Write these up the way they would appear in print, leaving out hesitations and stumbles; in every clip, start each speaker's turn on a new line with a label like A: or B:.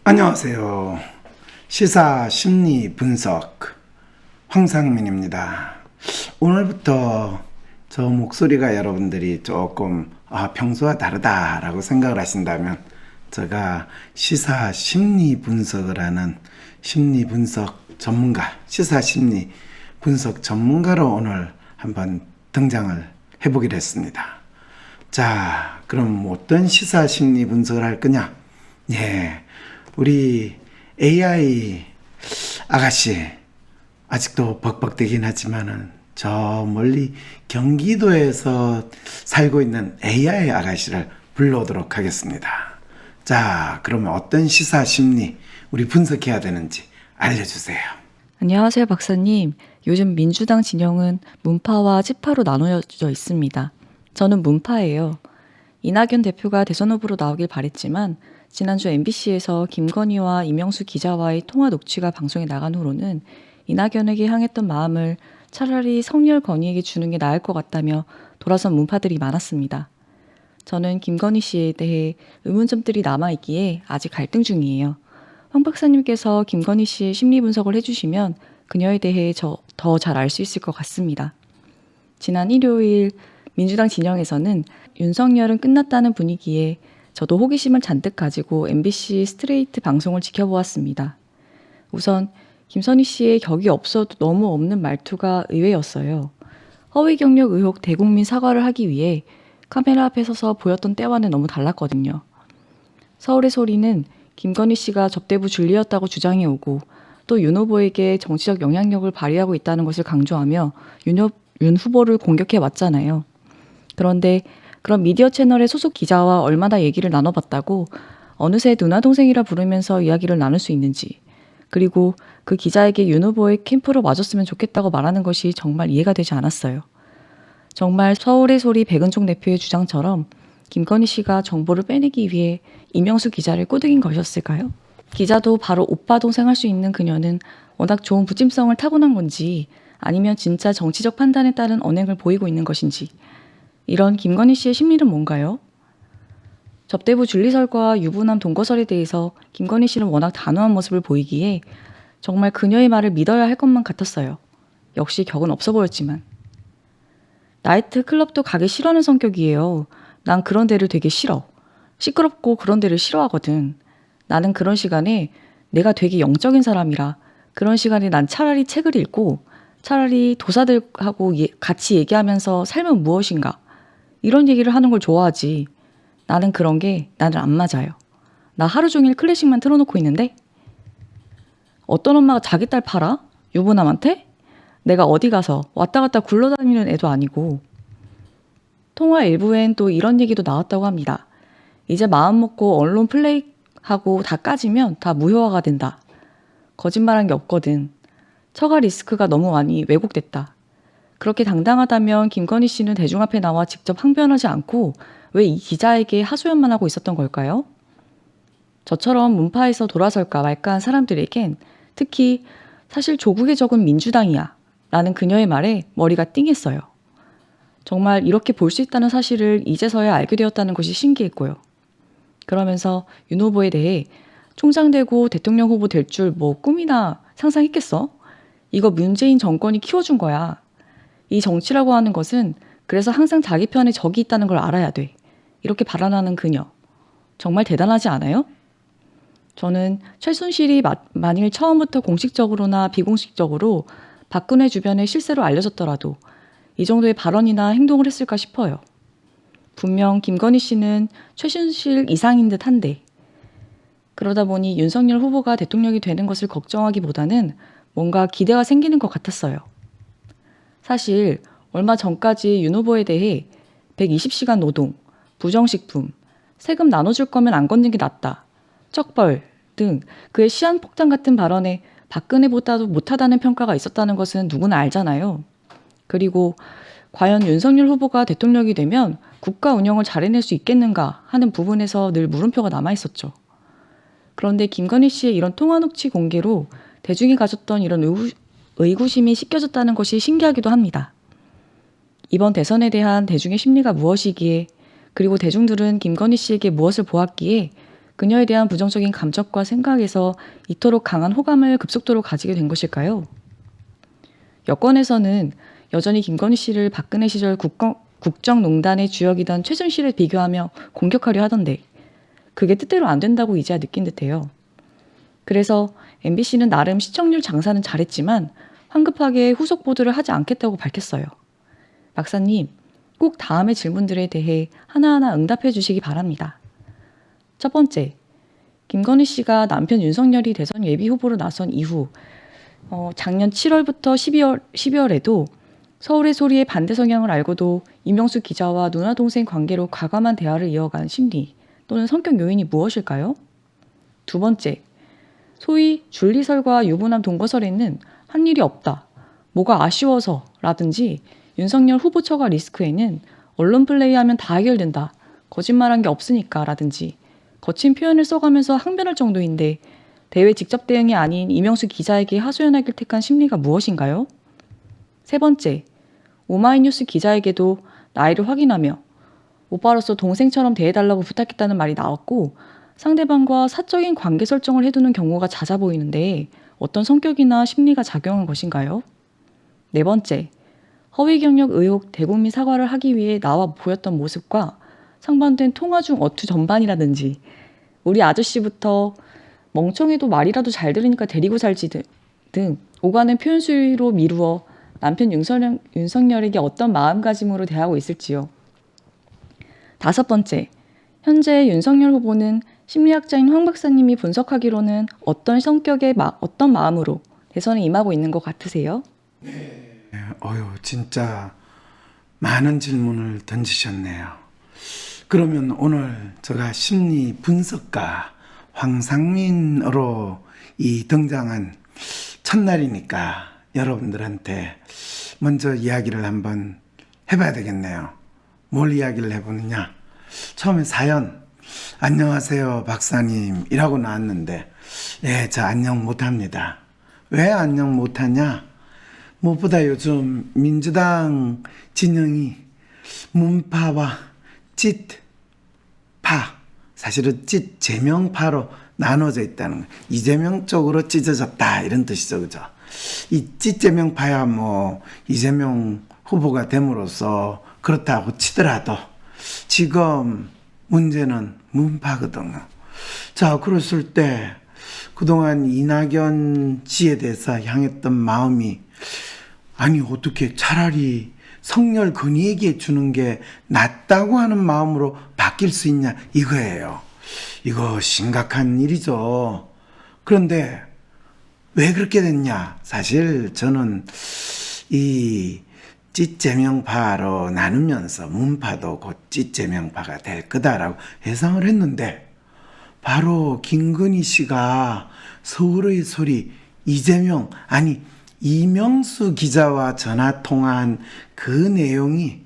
A: 안녕하세요. 시사 심리 분석 황상민입니다. 오늘부터 저 목소리가 여러분들이 조금 평소와 다르다라고 생각을 하신다면 제가 시사 심리 분석을 하는 심리 분석 전문가, 시사 심리 분석 전문가로 오늘 한번 등장을 해보기로 했습니다. 자, 그럼 어떤 시사 심리 분석을 할 거냐? 우리 AI 아가씨 아직도 벅벅대긴 하지만은 저 멀리 경기도에서 살고 있는 AI 아가씨를 불러오도록 하겠습니다. 자, 그러면 어떤 시사 심리 우리 분석해야 되는지 알려주세요.
B: 안녕하세요, 박사님. 요즘 민주당 진영은 문파와 지파로 나누어져 있습니다. 저는 문파예요. 이낙연 대표가 대선 후보로 나오길 바랬지만 지난주 MBC에서 김건희와 이명수 기자와의 통화 녹취가 방송에 나간 후로는 이낙연에게 향했던 마음을 차라리 성렬 건희에게 주는 게 나을 것 같다며 돌아선 문파들이 많았습니다. 저는 김건희 씨에 대해 의문점들이 남아있기에 아직 갈등 중이에요. 황 박사님께서 김건희 씨의 심리 분석을 해주시면 그녀에 대해 더 잘 알 수 있을 것 같습니다. 지난 일요일 민주당 진영에서는 윤석열은 끝났다는 분위기에 저도 호기심을 잔뜩 가지고 MBC 스트레이트 방송을 지켜보았습니다. 우선 김선희 씨의 격이 없어도 너무 없는 말투가 의외였어요. 허위 경력 의혹 대국민 사과를 하기 위해 카메라 앞에 서서 보였던 때와는 너무 달랐거든요. 서울의 소리는 김건희 씨가 접대부 줄리였다고 주장해오고 또 윤 후보에게 정치적 영향력을 발휘하고 있다는 것을 강조하며 윤 후보를 공격해왔잖아요. 그런데 그런 미디어 채널의 소속 기자와 얼마나 얘기를 나눠봤다고 어느새 누나 동생이라 부르면서 이야기를 나눌 수 있는지, 그리고 그 기자에게 윤 후보의 캠프로 와줬으면 좋겠다고 말하는 것이 정말 이해가 되지 않았어요. 정말 서울의 소리 백은총 대표의 주장처럼 김건희 씨가 정보를 빼내기 위해 이명수 기자를 꼬드긴 것이었을까요? 기자도 바로 오빠 동생 할 수 있는 그녀는 워낙 좋은 부침성을 타고난 건지 아니면 진짜 정치적 판단에 따른 언행을 보이고 있는 것인지, 이런 김건희 씨의 심리는 뭔가요? 접대부 줄리설과 유부남 동거설에 대해서 김건희 씨는 워낙 단호한 모습을 보이기에 정말 그녀의 말을 믿어야 할 것만 같았어요. 역시 격은 없어 보였지만. 나이트 클럽도 가기 싫어하는 성격이에요. 난 그런 데를 되게 싫어. 시끄럽고 그런 데를 싫어하거든. 나는 그런 시간에 내가 되게 영적인 사람이라 그런 시간에 난 차라리 책을 읽고 차라리 도사들하고 같이 얘기하면서 삶은 무엇인가 이런 얘기를 하는 걸 좋아하지. 나는 그런 게 나는 안 맞아요. 나 하루 종일 클래식만 틀어놓고 있는데? 어떤 엄마가 자기 딸 팔아? 유부남한테? 내가 어디 가서 왔다 갔다 굴러다니는 애도 아니고. 통화 일부엔 또 이런 얘기도 나왔다고 합니다. 이제 마음 먹고 언론 플레이하고 다 까지면 다 무효화가 된다. 거짓말한 게 없거든. 처가 리스크가 너무 많이 왜곡됐다. 그렇게 당당하다면 김건희 씨는 대중 앞에 나와 직접 항변하지 않고 왜 이 기자에게 하소연만 하고 있었던 걸까요? 저처럼 문파에서 돌아설까 말까 한 사람들에겐 특히 사실 조국의 적은 민주당이야 라는 그녀의 말에 머리가 띵했어요. 정말 이렇게 볼 수 있다는 사실을 이제서야 알게 되었다는 것이 신기했고요. 그러면서 윤 후보에 대해 총장 되고 대통령 후보 될 줄 뭐 꿈이나 상상했겠어? 이거 문재인 정권이 키워준 거야. 이 정치라고 하는 것은 그래서 항상 자기 편에 적이 있다는 걸 알아야 돼. 이렇게 발언하는 그녀. 정말 대단하지 않아요? 저는 최순실이 만일 처음부터 공식적으로나 비공식적으로 박근혜 주변에 실세로 알려졌더라도 이 정도의 발언이나 행동을 했을까 싶어요. 분명 김건희 씨는 최순실 이상인 듯 한데 그러다 보니 윤석열 후보가 대통령이 되는 것을 걱정하기보다는 뭔가 기대가 생기는 것 같았어요. 사실 얼마 전까지 윤 후보에 대해 120시간 노동, 부정식품, 세금 나눠줄 거면 안 걷는 게 낫다, 쩍벌 등 그의 시한폭탄 같은 발언에 박근혜보다도 못하다는 평가가 있었다는 것은 누구나 알잖아요. 그리고 과연 윤석열 후보가 대통령이 되면 국가 운영을 잘 해낼 수 있겠는가 하는 부분에서 늘 물음표가 남아있었죠. 그런데 김건희 씨의 이런 통화 녹취 공개로 대중이 가졌던 이런 의구심이 씻겨졌다는 것이 신기하기도 합니다. 이번 대선에 대한 대중의 심리가 무엇이기에, 그리고 대중들은 김건희 씨에게 무엇을 보았기에 그녀에 대한 부정적인 감정과 생각에서 이토록 강한 호감을 급속도로 가지게 된 것일까요? 여권에서는 여전히 김건희 씨를 박근혜 시절 국정농단의 주역이던 최순실에 비교하며 공격하려 하던데 그게 뜻대로 안 된다고 이제야 느낀 듯해요. 그래서 MBC는 나름 시청률 장사는 잘했지만 황급하게 후속 보도를 하지 않겠다고 밝혔어요. 박사님, 꼭 다음의 질문들에 대해 하나하나 응답해 주시기 바랍니다. 첫 번째, 김건희 씨가 남편 윤석열이 대선 예비 후보로 나선 이후 작년 7월부터 12월에도 서울의 소리의 반대 성향을 알고도 이명수 기자와 누나 동생 관계로 과감한 대화를 이어간 심리 또는 성격 요인이 무엇일까요? 두 번째, 소위 줄리설과 유부남 동거설에는 한 일이 없다, 뭐가 아쉬워서 라든지 윤석열 후보 처가 리스크에는 언론 플레이하면 다 해결된다, 거짓말한 게 없으니까 라든지 거친 표현을 써가면서 항변할 정도인데 대외 직접 대응이 아닌 이명수 기자에게 하소연하길 택한 심리가 무엇인가요? 세 번째, 오마이뉴스 기자에게도 나이를 확인하며 오빠로서 동생처럼 대해달라고 부탁했다는 말이 나왔고 상대방과 사적인 관계 설정을 해두는 경우가 잦아 보이는데 어떤 성격이나 심리가 작용한 것인가요? 네 번째, 허위 경력 의혹 대국민 사과를 하기 위해 나와 보였던 모습과 상반된 통화 중 어투 전반이라든지 우리 아저씨부터 멍청해도 말이라도 잘 들으니까 데리고 살지 등 오가는 표현 수위로 미루어 남편 윤석열에게 어떤 마음가짐으로 대하고 있을지요. 다섯 번째, 현재 윤석열 후보는 심리학자인 황 박사님이 분석하기로는 어떤 성격의 어떤 마음으로 대선에 임하고 있는 것 같으세요?
A: 진짜 많은 질문을 던지셨네요. 그러면 오늘 제가 심리 분석가 황상민으로 등장한 첫날이니까 여러분들한테 먼저 이야기를 한번 해봐야 되겠네요. 뭘 이야기를 해보느냐? 처음에 사연, 안녕하세요 박사님이라고 나왔는데 저 안녕 못합니다. 왜 안녕 못하냐? 무엇보다 요즘 민주당 진영이 문파와 찢파, 사실은 찢제명파로 나눠져 있다는 거예요. 이재명 쪽으로 찢어졌다 이런 뜻이죠, 그죠? 이 찢제명파야 이재명 후보가 됨으로써 그렇다고 치더라도 지금 문제는 문파거든요. 자, 그랬을 때 그동안 이낙연 씨에 대해서 향했던 마음이 아니 어떻게 차라리 성렬 근위에게 주는 게 낫다고 하는 마음으로 바뀔 수 있냐 이거예요. 이거 심각한 일이죠. 그런데 왜 그렇게 됐냐? 사실 저는 이 찢제명파로 나누면서 문파도 곧 찢제명파가 될 거다라고 예상을 했는데 바로 김건희 씨가 서울의 소리 이명수 기자와 전화 통화한 그 내용이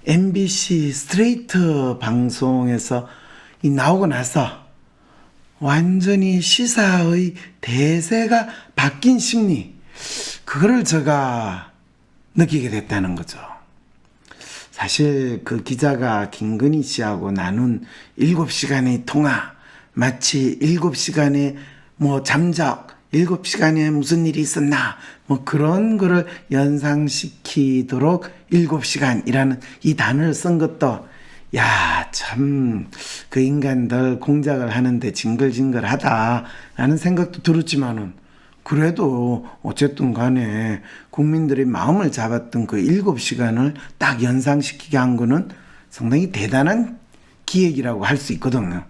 A: MBC 스트레이트 방송에서 나오고 나서 완전히 시사의 대세가 바뀐 심리, 그거를 제가 느끼게 됐다는 거죠. 사실 그 기자가 김건희 씨하고 나눈 7시간의 통화, 마치 7시간의 잠적, 7시간에 무슨 일이 있었나 그런 거를 연상시키도록 7시간이라는 이 단어를 쓴 것도 참 그 인간들 공작을 하는데 징글징글하다라는 생각도 들었지만은 그래도 어쨌든 간에 국민들의 마음을 잡았던 그 7시간을 딱 연상시키게 한 거는 상당히 대단한 기획이라고 할 수 있거든요.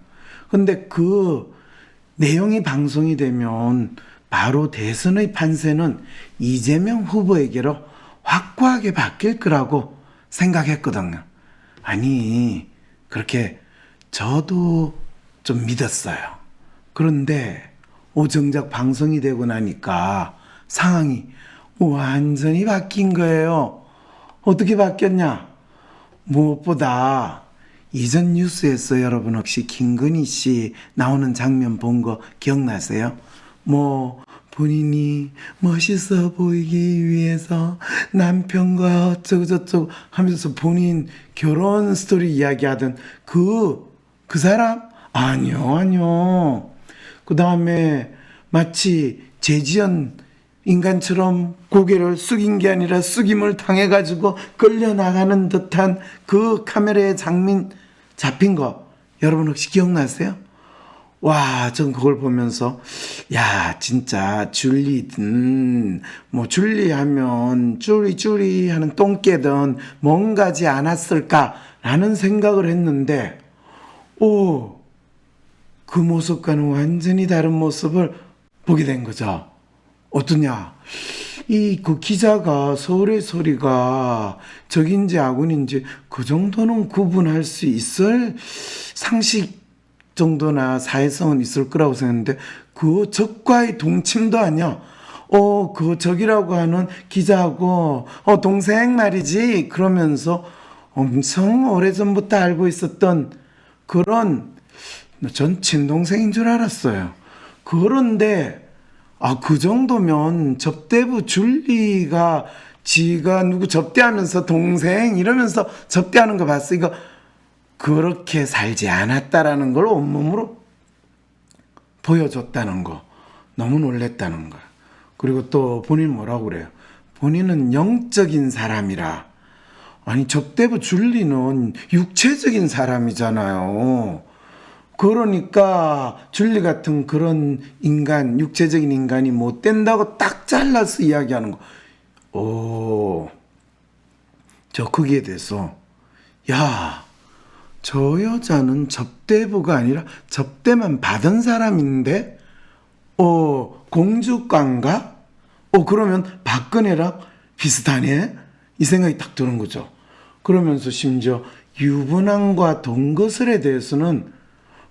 A: 근데 그 내용이 방송이 되면 바로 대선의 판세는 이재명 후보에게로 확고하게 바뀔 거라고 생각했거든요. 아니, 그렇게 저도 좀 믿었어요. 그런데 정작 방송이 되고 나니까 상황이 완전히 바뀐 거예요. 어떻게 바뀌었냐? 무엇보다 이전 뉴스에서 여러분 혹시 김건희 씨 나오는 장면 본 거 기억나세요? 본인이 멋있어 보이기 위해서 남편과 어쩌고저쩌고 하면서 본인 결혼 스토리 이야기하던 그 사람? 아니요, 아니요. 그 다음에 마치 재지연 인간처럼 고개를 숙인 게 아니라 숙임을 당해가지고 끌려나가는 듯한 그 카메라의 장면 잡힌 거 여러분 혹시 기억나세요? 와, 전 그걸 보면서 야, 진짜 줄리든 뭐 줄리하면 쭈리 하는 똥개든 뭔가지 않았을까라는 생각을 했는데 오, 그 모습과는 완전히 다른 모습을 보게 된 거죠. 어떠냐? 이 그 기자가 서울의 소리가 적인지 아군인지 그 정도는 구분할 수 있을 상식 정도나 사회성은 있을 거라고 생각했는데 그 적과의 동침도 아니야. 그 적이라고 하는 기자하고 동생 말이지 그러면서 엄청 오래전부터 알고 있었던 그런 전 친동생인 줄 알았어요. 그런데 그 정도면 접대부 줄리가 지가 누구 접대하면서 동생 이러면서 접대하는 거 봤어. 이거 그렇게 살지 않았다라는 걸 온몸으로 보여줬다는 거. 너무 놀랬다는 거. 그리고 또 본인 뭐라고 그래요? 본인은 영적인 사람이라. 아니 접대부 줄리는 육체적인 사람이잖아요. 그러니까 줄리 같은 그런 인간, 육체적인 인간이 못 된다고 딱 잘라서 이야기하는 거. 저 거기에 대해서 야, 저 여자는 접대부가 아니라 접대만 받은 사람인데 공주과인가? 그러면 박근혜랑 비슷하네? 이 생각이 딱 드는 거죠. 그러면서 심지어 유부남과 동거설에 대해서는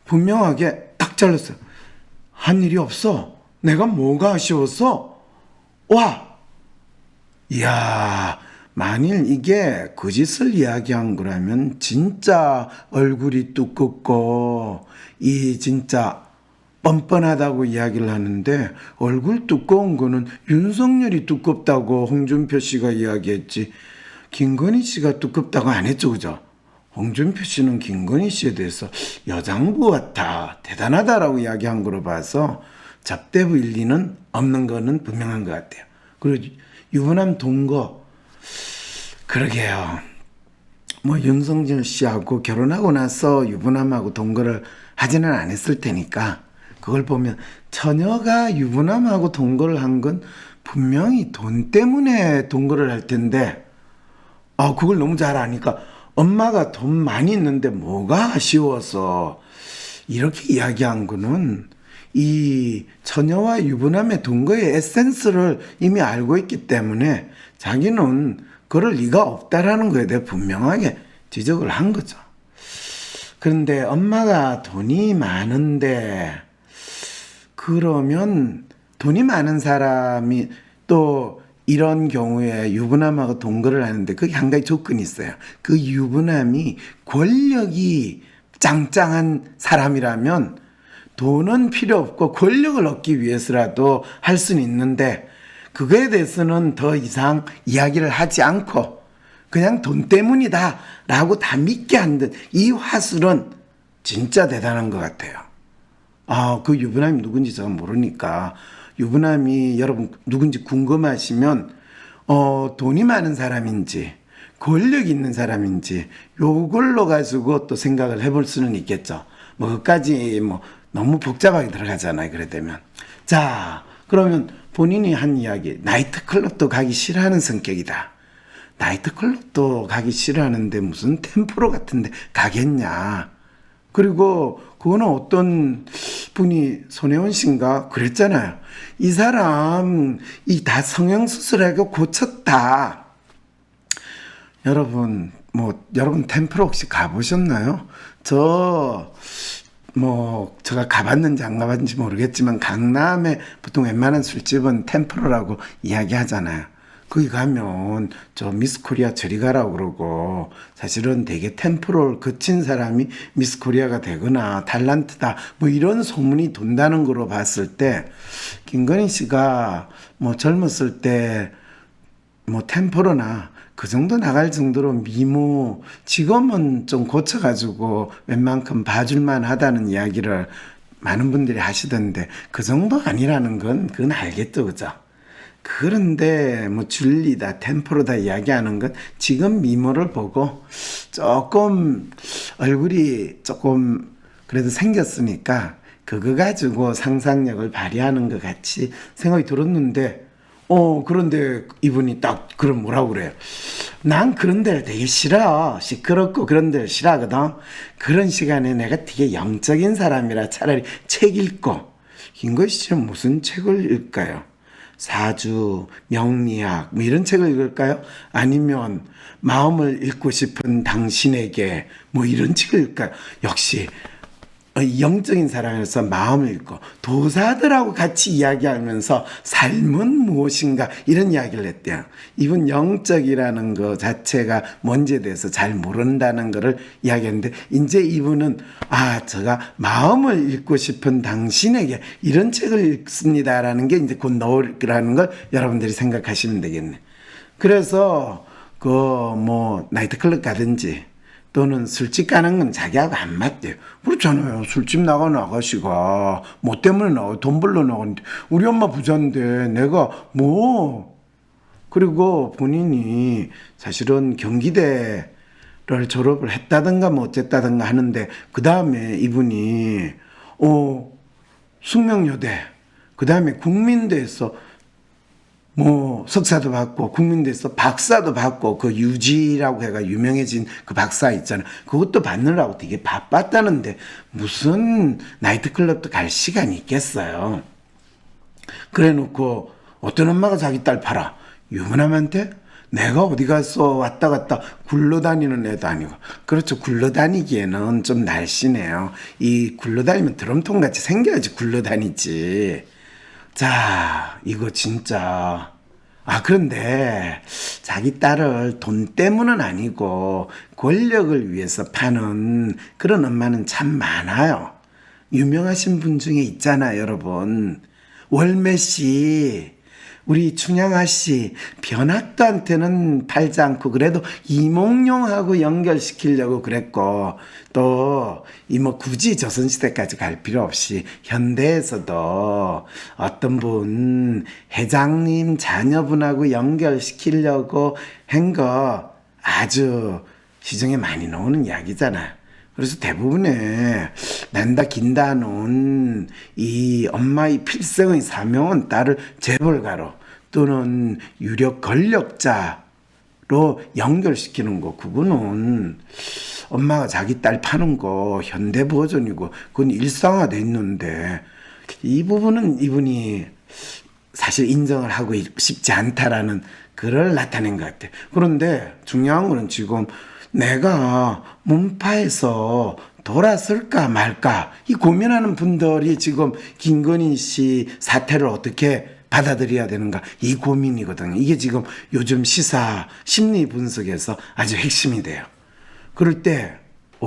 A: 분명하게 딱 잘랐어요. 한 일이 없어. 내가 뭐가 아쉬웠어? 와! 이야, 만일 이게 그 짓을 이야기한 거라면 진짜 얼굴이 두껍고 이 진짜 뻔뻔하다고 이야기를 하는데 얼굴 두꺼운 거는 윤석열이 두껍다고 홍준표 씨가 이야기했지 김건희 씨가 두껍다고 안 했죠, 그죠? 홍준표 씨는 김건희 씨에 대해서 여장부 같아, 대단하다라고 이야기한 거로 봐서 접대부 일리는 없는 거는 분명한 것 같아요. 그리고 유부남 동거, 그러게요. 뭐 윤석열 씨하고 결혼하고 나서 유부남하고 동거를 하지는 않았을 테니까 그걸 보면 처녀가 유부남하고 동거를 한 건 분명히 돈 때문에 동거를 할 텐데 그걸 너무 잘 아니까 엄마가 돈 많이 있는데 뭐가 아쉬워서 이렇게 이야기한 거는 이 처녀와 유부남의 동거의 에센스를 이미 알고 있기 때문에 자기는 그럴 리가 없다라는 거에 대해 분명하게 지적을 한 거죠. 그런데 엄마가 돈이 많은데 그러면 돈이 많은 사람이 또 이런 경우에 유부남하고 동거를 하는데 그게 한 가지 조건이 있어요. 그 유부남이 권력이 짱짱한 사람이라면 돈은 필요 없고 권력을 얻기 위해서라도 할 수는 있는데 그거에 대해서는 더 이상 이야기를 하지 않고 그냥 돈 때문이다 라고 다 믿게 한 듯 이 화술은 진짜 대단한 것 같아요. 그 유부남이 누군지 제가 모르니까 유부남이 여러분 누군지 궁금하시면 돈이 많은 사람인지 권력이 있는 사람인지 요걸로 가지고 또 생각을 해볼 수는 있겠죠. 뭐 그까지 뭐 너무 복잡하게 들어가잖아요. 그래 되면 자 그러면 본인이 한 이야기 나이트클럽도 가기 싫어하는 성격이다. 나이트클럽도 가기 싫어하는데 무슨 템프로 같은데 가겠냐. 그리고 그거는 어떤 분이 손혜원 씨인가 그랬잖아요. 이 사람 이 다 성형수술하고 고쳤다. 여러분 여러분 템프로 혹시 가보셨나요? 제가 가봤는지 안 가봤는지 모르겠지만 강남에 보통 웬만한 술집은 템프로라고 이야기하잖아요. 거기 가면 저 미스코리아 저리 가라고 그러고 사실은 되게 템프로를 거친 사람이 미스코리아가 되거나 탤런트다 뭐 이런 소문이 돈다는 거로 봤을 때 김건희 씨가 뭐 젊었을 때 뭐 템프로나 그 정도 나갈 정도로 미모 지금은 좀 고쳐가지고 웬만큼 봐줄만 하다는 이야기를 많은 분들이 하시던데 그 정도 아니라는 건 그건 알겠죠, 그죠? 그런데 뭐 줄리다 템포로다 이야기하는 건 지금 미모를 보고 조금 얼굴이 조금 그래도 생겼으니까 그거 가지고 상상력을 발휘하는 것 같이 생각이 들었는데 그런데 이분이 딱 그럼 뭐라고 그래요? 난 그런 데를 되게 싫어. 시끄럽고 그런 데를 싫어하거든. 그런 시간에 내가 되게 영적인 사람이라 차라리 책 읽고. 김건희 씨는 무슨 책을 읽을까요? 사주, 명리학 뭐 이런 책을 읽을까요? 아니면 마음을 읽고 싶은 당신에게 뭐 이런 책을 읽을까요? 역시 영적인 사람이라서 마음을 읽고 도사들하고 같이 이야기하면서 삶은 무엇인가 이런 이야기를 했대요. 이분 영적이라는 것 자체가 뭔지에 대해서 잘 모른다는 것을 이야기했는데 이제 이분은 제가 마음을 읽고 싶은 당신에게 이런 책을 읽습니다라는 게 이제 곧 나오라는 걸 여러분들이 생각하시면 되겠네. 그래서 그 뭐 나이트클럽 가든지 또는 술집 가는 건 자기하고 안 맞대요. 그렇잖아요. 술집 나가는 아가씨가 뭐 때문에 나가 돈 벌러 나가는데 우리 엄마 부자인데 내가 뭐 그리고 본인이 사실은 경기대를 졸업을 했다든가 뭐 어쨌다든가 하는데 그 다음에 이분이 숙명여대 그 다음에 국민대에서 뭐 석사도 받고 국민대에서 박사도 받고 그 유지라고 해가 유명해진 그 박사 있잖아. 그것도 받느라고 되게 바빴다는데 무슨 나이트클럽도 갈 시간이 있겠어요. 그래 놓고 어떤 엄마가 자기 딸 팔아. 유부남한테? 내가 어디 가서 왔다 갔다 굴러다니는 애도 아니고. 그렇죠. 굴러다니기에는 좀 날씬해요. 이 굴러다니면 드럼통 같이 생겨야지 굴러다니지. 자, 이거 진짜. 그런데 자기 딸을 돈 때문은 아니고 권력을 위해서 파는 그런 엄마는 참 많아요. 유명하신 분 중에 있잖아요, 여러분. 월매 씨, 우리 춘향아 씨, 변학도한테는 팔지 않고 그래도 이몽룡하고 연결시키려고 그랬고 또 이 뭐 굳이 조선시대까지 갈 필요 없이 현대에서도 어떤 분 회장님 자녀분하고 연결시키려고 한 거 아주 시중에 많이 나오는 이야기잖아요. 그래서 대부분의 난다 긴다 놓은 이 엄마의 필생의 사명은 딸을 재벌가로 또는 유력 권력자로 연결시키는 거. 그거는 엄마가 자기 딸 파는 거 현대 버전이고 그건 일상화돼 있는데 이 부분은 이분이 사실 인정을 하고 싶지 않다라는 그걸 나타낸 것 같아. 그런데 중요한 거는 지금 내가 문파에서 돌아설까 말까 이 고민하는 분들이 지금 김건희 씨 사태를 어떻게 받아들여야 되는가 이 고민이거든요. 이게 지금 요즘 시사 심리 분석에서 아주 핵심이 돼요. 그럴 때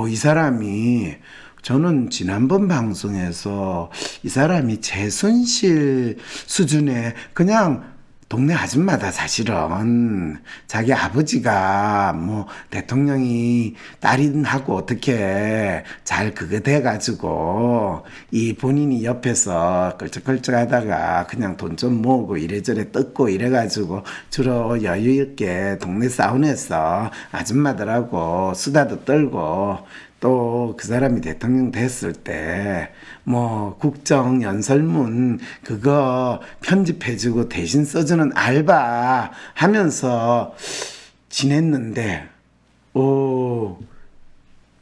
A: 이 사람이 저는 지난번 방송에서 이 사람이 최순실 수준의 그냥 동네 아줌마다 사실은 자기 아버지가 뭐 대통령이 딸인하고 어떻게 잘 그거 돼가지고 이 본인이 옆에서 끌적끌적 하다가 그냥 돈 좀 모으고 이래저래 뜯고 이래가지고 주로 여유있게 동네 사우나에서 아줌마들하고 수다도 떨고 또 그 사람이 대통령 됐을 때 뭐 국정 연설문 그거 편집해주고 대신 써주는 알바 하면서 지냈는데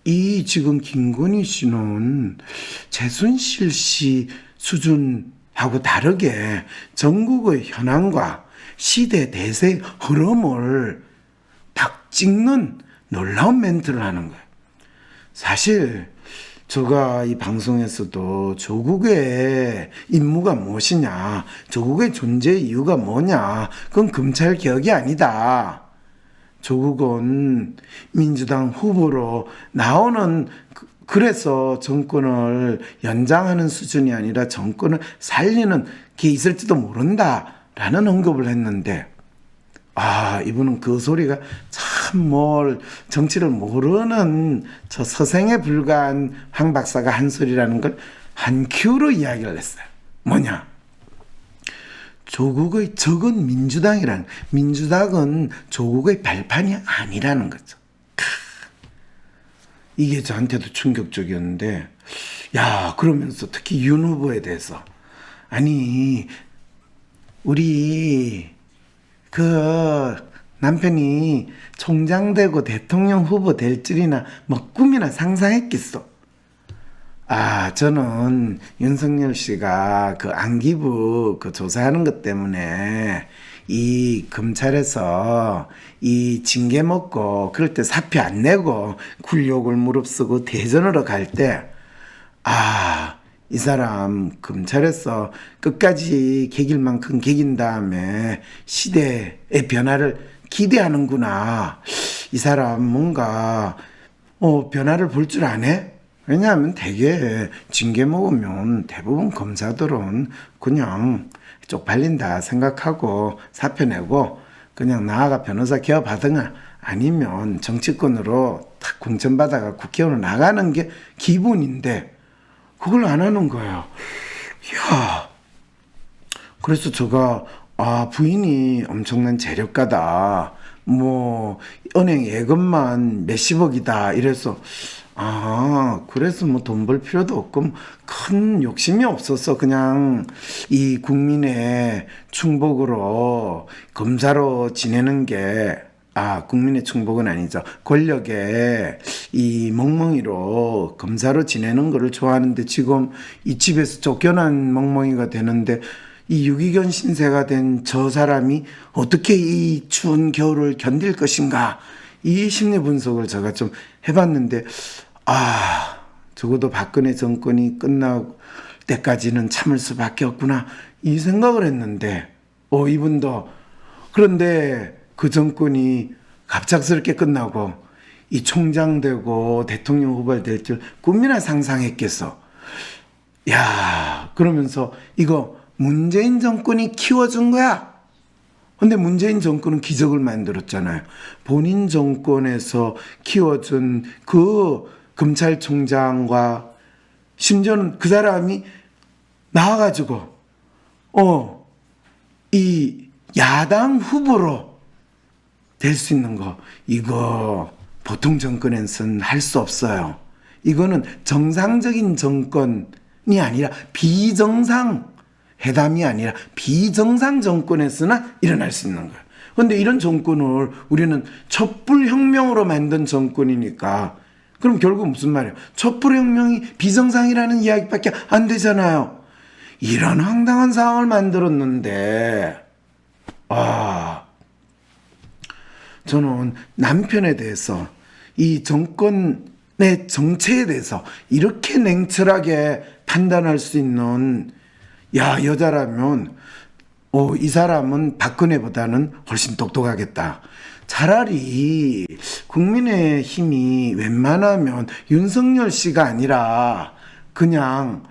A: 이 지금 김건희 씨는 최순실 씨 수준하고 다르게 전국의 현황과 시대 대세의 흐름을 딱 찍는 놀라운 멘트를 하는 거예요. 사실 제가 이 방송에서도 조국의 임무가 무엇이냐, 조국의 존재 이유가 뭐냐, 그건 검찰 개혁이 아니다. 조국은 민주당 후보로 나오는 그래서 정권을 연장하는 수준이 아니라 정권을 살리는 게 있을지도 모른다라는 언급을 했는데 이분은 그 소리가 참 뭘 정치를 모르는 저 서생에 불과한 황 박사가 한 소리라는 걸 한 큐로 이야기를 했어요. 뭐냐? 조국의 적은 민주당은 조국의 발판이 아니라는 거죠. 이게 저한테도 충격적이었는데, 야, 그러면서 특히 윤 후보에 대해서, 아니, 우리 그 남편이 총장 되고 대통령 후보 될 줄이나 뭐 꿈이나 상상했겠어. 저는 윤석열 씨가 그 안기부 그 조사하는 것 때문에 이 검찰에서 이 징계 먹고 그럴 때 사표 안 내고 굴욕을 무릅쓰고 대전으로 갈 때, 이 사람 검찰에서 끝까지 개길 만큼 개긴 다음에 시대의 변화를 기대하는구나. 이 사람 뭔가 변화를 볼 줄 아네? 왜냐하면 되게 징계 먹으면 대부분 검사들은 그냥 쪽팔린다 생각하고 사표 내고 그냥 나아가 변호사 개업하든가 아니면 정치권으로 탁 공천받아가 국회의원으로 나가는 게 기본인데 그걸 안 하는 거예요. 이야. 그래서 제가 부인이 엄청난 재력가다. 뭐 은행 예금만 몇십억이다. 이래서 그래서 뭐 돈 벌 필요도 없고 큰 욕심이 없어서 그냥 이 국민의 충복으로 검사로 지내는 게 국민의 충복은 아니죠. 권력의 이 멍멍이로 검사로 지내는 거를 좋아하는데 지금 이 집에서 쫓겨난 멍멍이가 되는데 이 유기견 신세가 된 저 사람이 어떻게 이 추운 겨울을 견딜 것인가 이 심리 분석을 제가 좀 해봤는데 적어도 박근혜 정권이 끝날 때까지는 참을 수밖에 없구나 이 생각을 했는데 이분도 그런데 그 정권이 갑작스럽게 끝나고 이 총장 되고 대통령 후보가 될 줄 꿈이나 상상했겠어. 야, 그러면서 이거 문재인 정권이 키워준 거야. 근데 문재인 정권은 기적을 만들었잖아요. 본인 정권에서 키워준 그 검찰총장과 심지어는 그 사람이 나와가지고 이 야당 후보로 될 수 있는 거 이거 보통 정권에서는 할 수 없어요. 이거는 정상적인 정권이 아니라 회담이 아니라 비정상 정권에서나 일어날 수 있는 거예요. 그런데 이런 정권을 우리는 촛불혁명으로 만든 정권이니까 그럼 결국 무슨 말이에요? 촛불혁명이 비정상이라는 이야기밖에 안 되잖아요. 이런 황당한 상황을 만들었는데 저는 남편에 대해서 이 정권의 정체에 대해서 이렇게 냉철하게 판단할 수 있는 여자라면 이 사람은 박근혜보다는 훨씬 똑똑하겠다. 차라리 국민의힘이 웬만하면 윤석열 씨가 아니라 그냥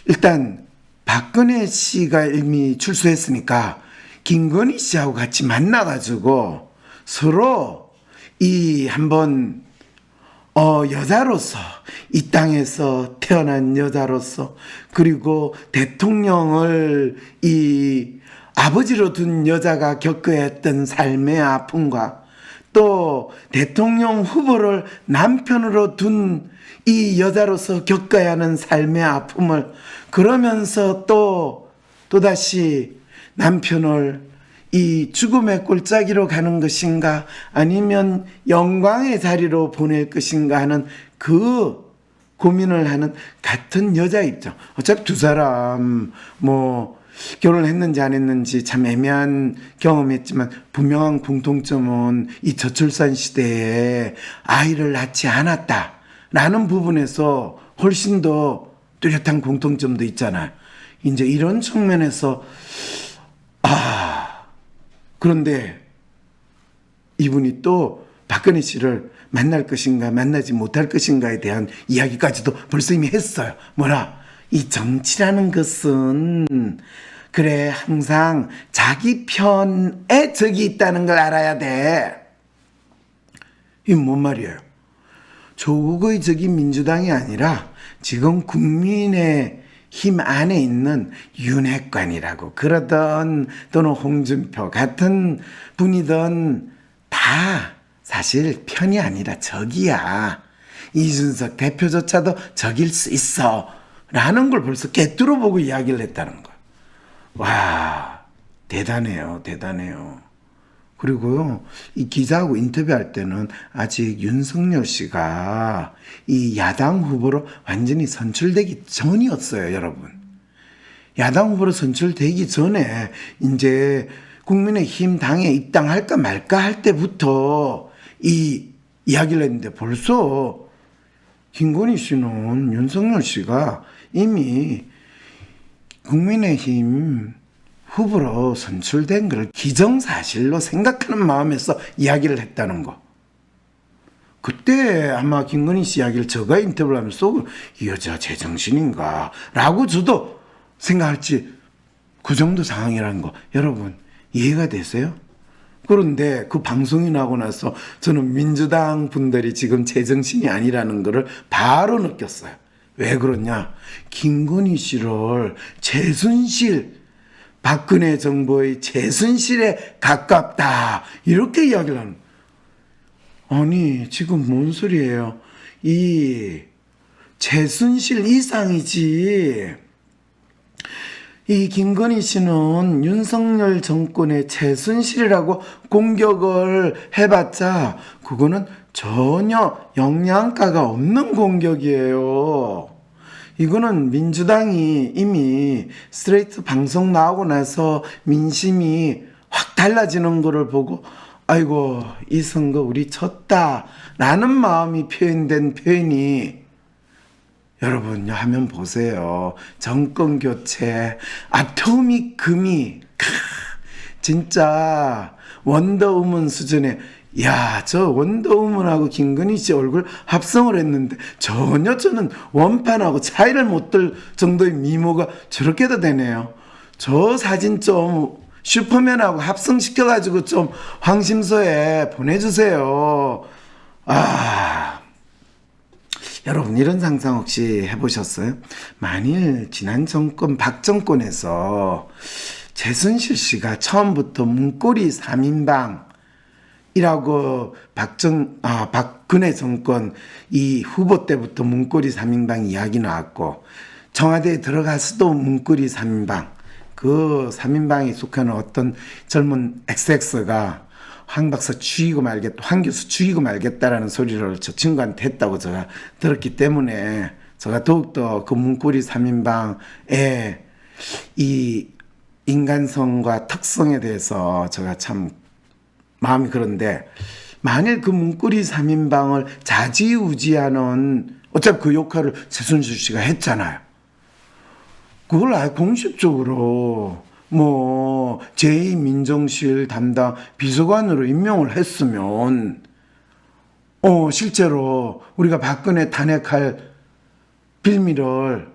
A: 일단 박근혜 씨가 이미 출소했으니까 김건희 씨하고 같이 만나가지고 서로 한번 여자로서 이 땅에서 태어난 여자로서 그리고 대통령을 이 아버지로 둔 여자가 겪어야 했던 삶의 아픔과 또 대통령 후보를 남편으로 둔 이 여자로서 겪어야 하는 삶의 아픔을 그러면서 또다시 남편을 이 죽음의 꼴짜기로 가는 것인가 아니면 영광의 자리로 보낼 것인가 하는 그 고민을 하는 같은 여자 입장. 어차피 두 사람 결혼했는지 안 했는지 참 애매한 경험했지만 분명한 공통점은 이 저출산 시대에 아이를 낳지 않았다라는 부분에서 훨씬 더 뚜렷한 공통점도 있잖아요. 이제 이런 측면에서 그런데 이분이 또 박근혜 씨를 만날 것인가 만나지 못할 것인가에 대한 이야기까지도 벌써 이미 했어요. 이 정치라는 것은 그래, 항상 자기 편에 적이 있다는 걸 알아야 돼. 이게 뭔 말이에요? 조국의 적이 민주당이 아니라 지금 국민의 힘 안에 있는 윤핵관이라고 그러던 또는 홍준표 같은 분이든 다 사실 편이 아니라 적이야. 이준석 대표조차도 적일 수 있어 라는 걸 벌써 꿰뚫어 보고 이야기를 했다는 거야. 와, 대단해요. 대단해요. 그리고요, 이 기자하고 인터뷰할 때는 아직 윤석열 씨가 이 야당 후보로 완전히 선출되기 전이었어요, 여러분. 야당 후보로 선출되기 전에 이제 국민의힘 당에 입당할까 말까 할 때부터 이 이야기를 했는데 벌써 김건희 씨는 윤석열 씨가 이미 국민의힘 후보로 선출된 걸 기정사실로 생각하는 마음에서 이야기를 했다는 거. 그때 아마 김건희 씨 이야기를 제가 인터뷰를 하면서 이 여자 제정신인가 라고 저도 생각할지 그 정도 상황이라는 거 여러분 이해가 되세요? 그런데 그 방송이 나고 나서 저는 민주당 분들이 지금 제정신이 아니라는 거를 바로 느꼈어요. 왜 그러냐? 김건희 씨를 최순실 박근혜 정부의 최순실에 가깝다 이렇게 이야기를 하는 거예요. 아니 지금 뭔 소리예요? 이 최순실 이상이지. 이 김건희 씨는 윤석열 정권의 최순실이라고 공격을 해봤자 그거는 전혀 영양가가 없는 공격이에요. 이거는 민주당이 이미 스트레이트 방송 나오고 나서 민심이 확 달라지는 거를 보고 아이고 이 선거 우리 졌다 라는 마음이 표현된 표현이 여러분 화면 보세요. 정권 교체 아토믹 금이 진짜 원더우먼 수준의 야, 저 원더우먼하고 김건희 씨 얼굴 합성을 했는데 전혀 저는 원판하고 차이를 못 들 정도의 미모가 저렇게도 되네요. 저 사진 좀 슈퍼맨하고 합성시켜가지고 좀 황심소에 보내주세요. 여러분 이런 상상 혹시 해보셨어요? 만일 지난 정권 박정권에서 최순실 씨가 처음부터 문고리 3인방 이라고 박근혜 정권 이 후보 때부터 문고리 3인방 이야기 나왔고 청와대에 들어가서도 문고리 3인방 그 3인방에 속하는 어떤 젊은 XX가 황 박사 죽이고 말겠다, 황 교수 죽이고 말겠다라는 소리를 저 친구한테 했다고 제가 들었기 때문에 제가 더욱더 그 문고리 3인방의 이 인간성과 특성에 대해서 제가 참 마음이 그런데 만일 그 문고리 3인방을 자지우지하는 어차피 그 역할을 최순실 씨가 했잖아요. 그걸 아예 공식적으로 뭐 제2민정실 담당 비서관으로 임명을 했으면 실제로 우리가 박근혜 탄핵할 빌미를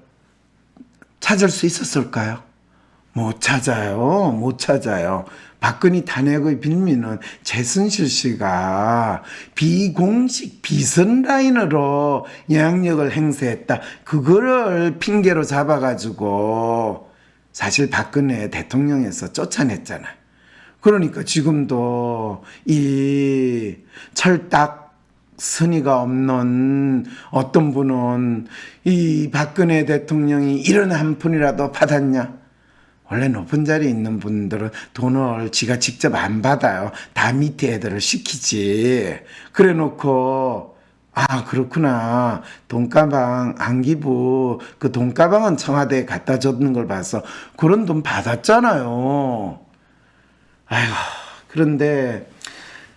A: 찾을 수 있었을까요? 못 찾아요. 못 찾아요. 박근혜 탄핵의 빌미는 최순실 씨가 비공식 비선 라인으로 영향력을 행사했다. 그거를 핑계로 잡아가지고 사실 박근혜 대통령에서 쫓아냈잖아요. 그러니까 지금도 이 철딱 선의가 없는 어떤 분은 이 박근혜 대통령이 이런 한 푼이라도 받았냐? 원래 높은 자리에 있는 분들은 돈을 지가 직접 안 받아요. 다 밑에 애들을 시키지. 그래 놓고 그렇구나. 돈가방 안기부 그 돈가방은 청와대에 갖다 줬는 걸 봐서 그런 돈 받았잖아요. 아이고 그런데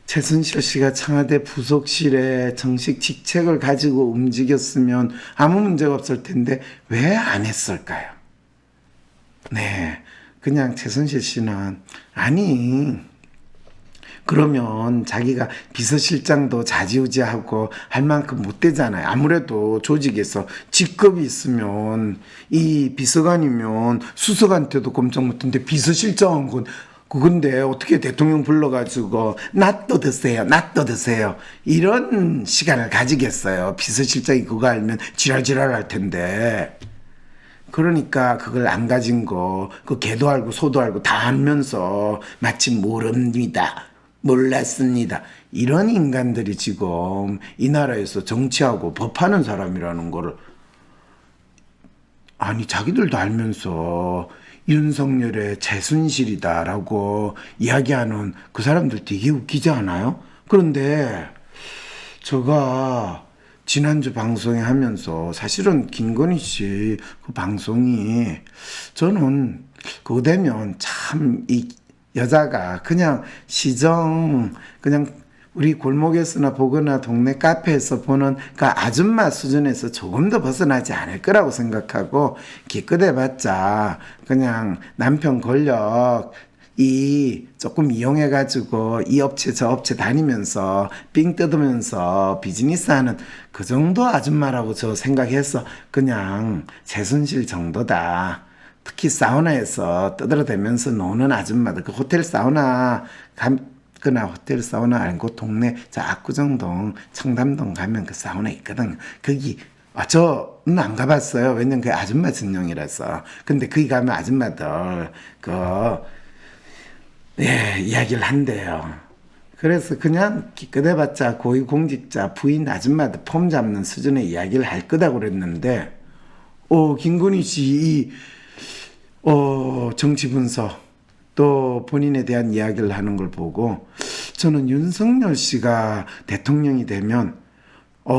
A: 최순실 씨가 청와대 부속실에 정식 직책을 가지고 움직였으면 아무 문제가 없을 텐데 왜 안 했을까요? 네, 그냥 최순실 씨는 그러면 자기가 비서실장도 좌지우지하고 할 만큼 못 되잖아요. 아무래도 조직에서 직급이 있으면 이 비서관이면 수석한테도 꼼짝 못하는데 비서실장은 그건데 어떻게 대통령 불러가지고 낫또 드세요, 낫또 드세요 이런 시간을 가지겠어요. 비서실장이 그거 알면 지랄지랄 할 텐데. 그러니까 그걸 안 가진 거, 그 개도 알고 소도 알고 다 알면서 마치 모릅니다, 몰랐습니다 이런 인간들이 지금 이 나라에서 정치하고 법하는 사람이라는 거를, 아니 자기들도 알면서 윤석열의 최순실이다라고 이야기하는 그 사람들 되게 웃기지 않아요? 그런데 제가 지난주 방송에 하면서 사실은 김건희 씨 그 방송이 저는 그거 되면 참 이 여자가 그냥 시정 그냥 우리 골목에서나 보거나 동네 카페에서 보는 그 아줌마 수준에서 조금 더 벗어나지 않을 거라고 생각하고, 기껏해봤자 그냥 남편 권력 이 조금 이용해가지고 이 업체 저 업체 다니면서 삥 뜯으면서 비즈니스 하는 그 정도 아줌마라고 저 생각해서 그냥 최순실 정도다. 특히 사우나에서 떠들어대면서 노는 아줌마들, 그 호텔 사우나 그나 호텔 사우나 아니고 동네 저 압구정동 청담동 가면 그 사우나 있거든요. 거기 저는 안 가봤어요. 왜냐면 그 아줌마 전용이라서. 근데 거기 가면 아줌마들 이야기를 한대요. 그래서 그냥 기껏해봤자 고위공직자 부인 아줌마들 폼 잡는 수준의 이야기를 할 거다고 그랬는데, 김건희 씨 정치 분석 또 본인에 대한 이야기를 하는 걸 보고 저는 윤석열 씨가 대통령이 되면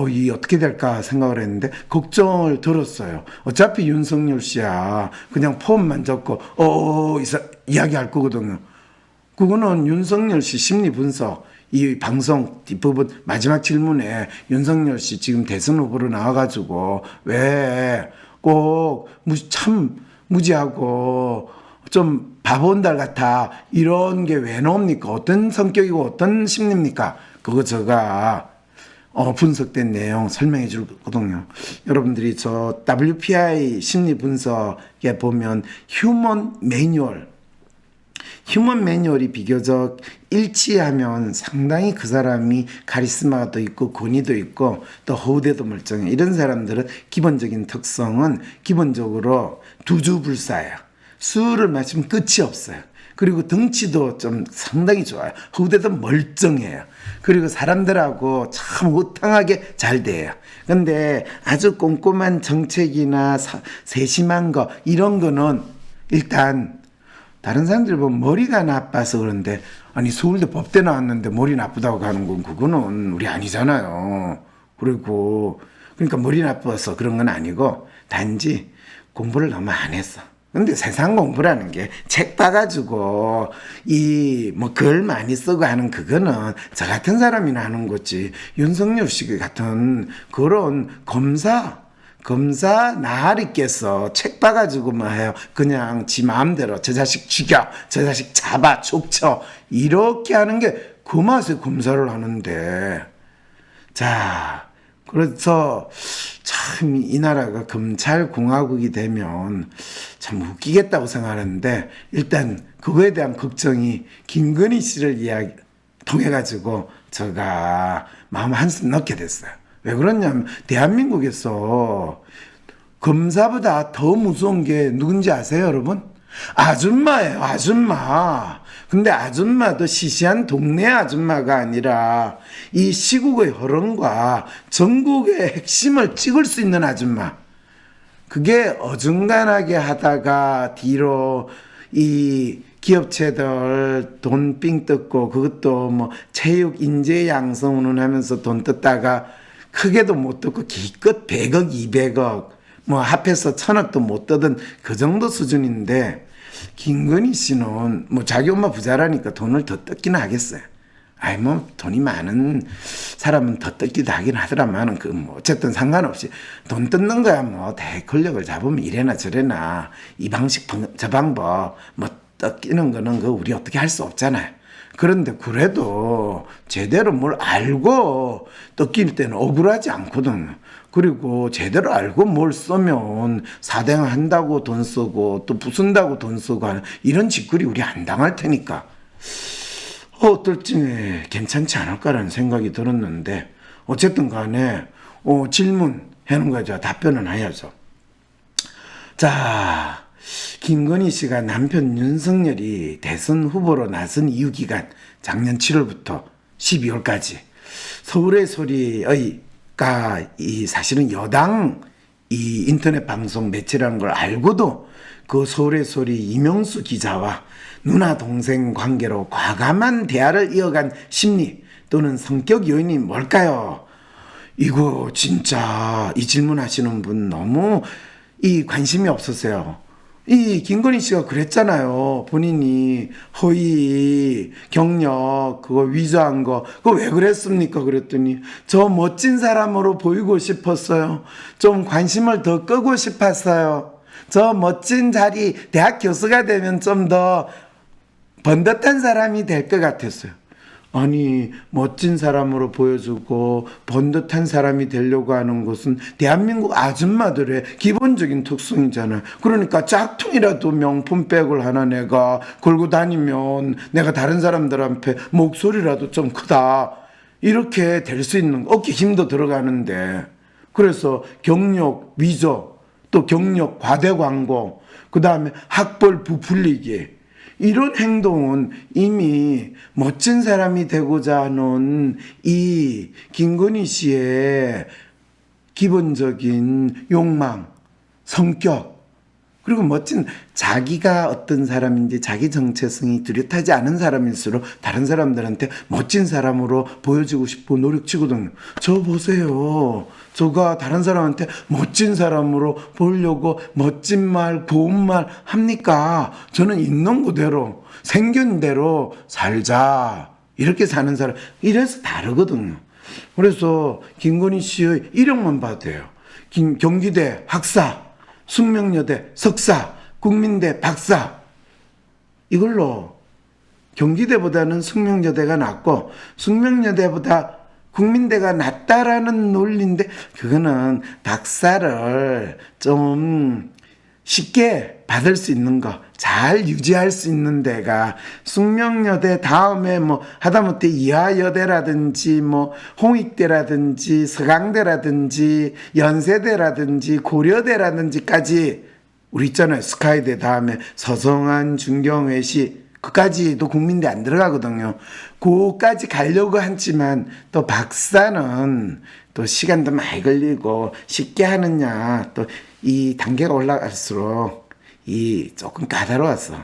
A: 이 어떻게 될까 생각을 했는데 걱정을 들었어요. 어차피 윤석열 씨야 그냥 폼만 잡고 이야기할 거거든요. 그거는 윤석열 씨 심리 분석, 이 방송 뒷부분 마지막 질문에 윤석열 씨 지금 대선 후보로 나와가지고 왜 꼭 참 무지하고 좀 바본달 같아 이런 게 왜 나옵니까? 어떤 성격이고 어떤 심리입니까? 그거 제가 분석된 내용 설명해 줄 거거든요. 여러분들이 저 WPI 심리 분석에 보면 휴먼 매뉴얼이 비교적 일치하면 상당히 그 사람이 카리스마도 있고 권위도 있고 또 허우대도 멀쩡해. 이런 사람들은 기본적인 특성은 기본적으로 두주불사예요. 술을 마시면 끝이 없어요. 그리고 덩치도 좀 상당히 좋아요. 허우대도 멀쩡해요. 그리고 사람들하고 참 호탕하게 잘 돼요. 근데 아주 꼼꼼한 정책이나 세심한 거 이런 거는 일단 다른 사람들 보면 머리가 나빠서 그런데, 아니 서울대 법대 나왔는데 머리 나쁘다고 가는 건 그거는 우리 아니잖아요. 그러니까 머리 나빠서 그런 건 아니고 단지 공부를 너무 안 했어. 근데 세상 공부라는 게 책 봐가지고 글 많이 쓰고 하는 그거는 저 같은 사람이나 하는 거지. 윤석열 씨 같은 그런 검사 나으리께서 책 봐가지고 해요. 그냥 지 마음대로 저 자식 죽여, 저 자식 잡아, 족쳐 이렇게 하는 게 그 맛에 검사를 하는데, 자 그래서 참 이 나라가 검찰공화국이 되면 참 웃기겠다고 생각하는데, 일단 그거에 대한 걱정이 김건희 씨를 통해가지고 제가 마음 한숨 넣게 됐어요. 왜 그러냐면 대한민국에서 검사보다 더 무서운 게 누군지 아세요, 여러분? 아줌마예요, 아줌마. 근데 아줌마도 시시한 동네 아줌마가 아니라 이 시국의 흐름과 전국의 핵심을 찍을 수 있는 아줌마. 그게 어중간하게 하다가 뒤로 이 기업체들 돈 삥 뜯고, 그것도 체육 인재 양성 운운하면서 돈 뜯다가 크게도 못 뜯고 기껏 100억 200억 합해서 1000억도 못 뜯은 그 정도 수준인데, 김건희 씨는 자기 엄마 부자라니까 돈을 더 뜯기는 하겠어요. 돈이 많은 사람은 더 뜯기도 하긴 하더라만 어쨌든 상관없이 돈 뜯는 거야 대 권력을 잡으면 이래나 저래나 이 방식 저 방법 뜯기는 거는 우리 어떻게 할 수 없잖아요. 그런데 그래도 제대로 뭘 알고 뜯길 때는 억울하지 않거든요. 그리고 제대로 알고 뭘 쓰면 사대한다고 돈 쓰고 또 부순다고 돈 쓰고 하는 이런 짓거리 우리 안 당할 테니까 어떨지 괜찮지 않을까라는 생각이 들었는데 어쨌든 간에 질문 해놓은 거죠. 답변은 해야죠. 자, 김건희 씨가 남편 윤석열이 대선 후보로 나선 이후 기간 작년 7월부터 12월까지 서울의 소리가 이 사실은 여당 이 인터넷 방송 매체라는 걸 알고도 그 서울의 소리 이명수 기자와 누나 동생 관계로 과감한 대화를 이어간 심리 또는 성격 요인이 뭘까요? 이거 진짜 이 질문하시는 분 너무 이 관심이 없으세요. 이 김건희 씨가 그랬잖아요. 본인이 허위 경력 그거 위조한 거 그거 왜 그랬습니까? 그랬더니 저 멋진 사람으로 보이고 싶었어요. 좀 관심을 더 끄고 싶었어요. 저 멋진 자리 대학 교수가 되면 좀 더 번듯한 사람이 될 것 같았어요. 아니 멋진 사람으로 보여주고 번듯한 사람이 되려고 하는 것은 대한민국 아줌마들의 기본적인 특성이잖아요. 그러니까 짝퉁이라도 명품백을 하나 내가 걸고 다니면 내가 다른 사람들한테 목소리라도 좀 크다 이렇게 될 수 있는 어깨 힘도 들어가는데 그래서 경력 위조 또 경력 과대 광고 그 다음에 학벌 부풀리기 이런 행동은 이미 멋진 사람이 되고자 하는 이 김건희 씨의 기본적인 욕망, 성격, 그리고 멋진 자기가 어떤 사람인지 자기 정체성이 뚜렷하지 않은 사람일수록 다른 사람들한테 멋진 사람으로 보여지고 싶고 노력치거든요. 저 보세요. 저가 다른 사람한테 멋진 사람으로 보려고 멋진 말, 고운 말 합니까? 저는 있는 그대로 생긴 대로 살자. 이렇게 사는 사람. 이래서 다르거든요. 그래서 김건희 씨의 이력만 봐도 돼요. 경기대 학사, 숙명여대 석사, 국민대 박사. 이걸로 경기대보다는 숙명여대가 낫고 숙명여대보다 국민대가 낫다라는 논리인데 그거는 박사를 좀 쉽게 받을 수 있는 거, 잘 유지할 수 있는 데가 숙명여대 다음에 뭐 하다못해 이화여대라든지 뭐 홍익대라든지 서강대라든지 연세대라든지 고려대라든지까지 우리 있잖아요. 스카이대 다음에 서성한, 중경외시 그까지도 국민대 안 들어가거든요. 그까지 가려고 했지만 또 박사는 또 시간도 많이 걸리고 쉽게 하느냐 또 이 단계가 올라갈수록 이 조금 까다로웠어.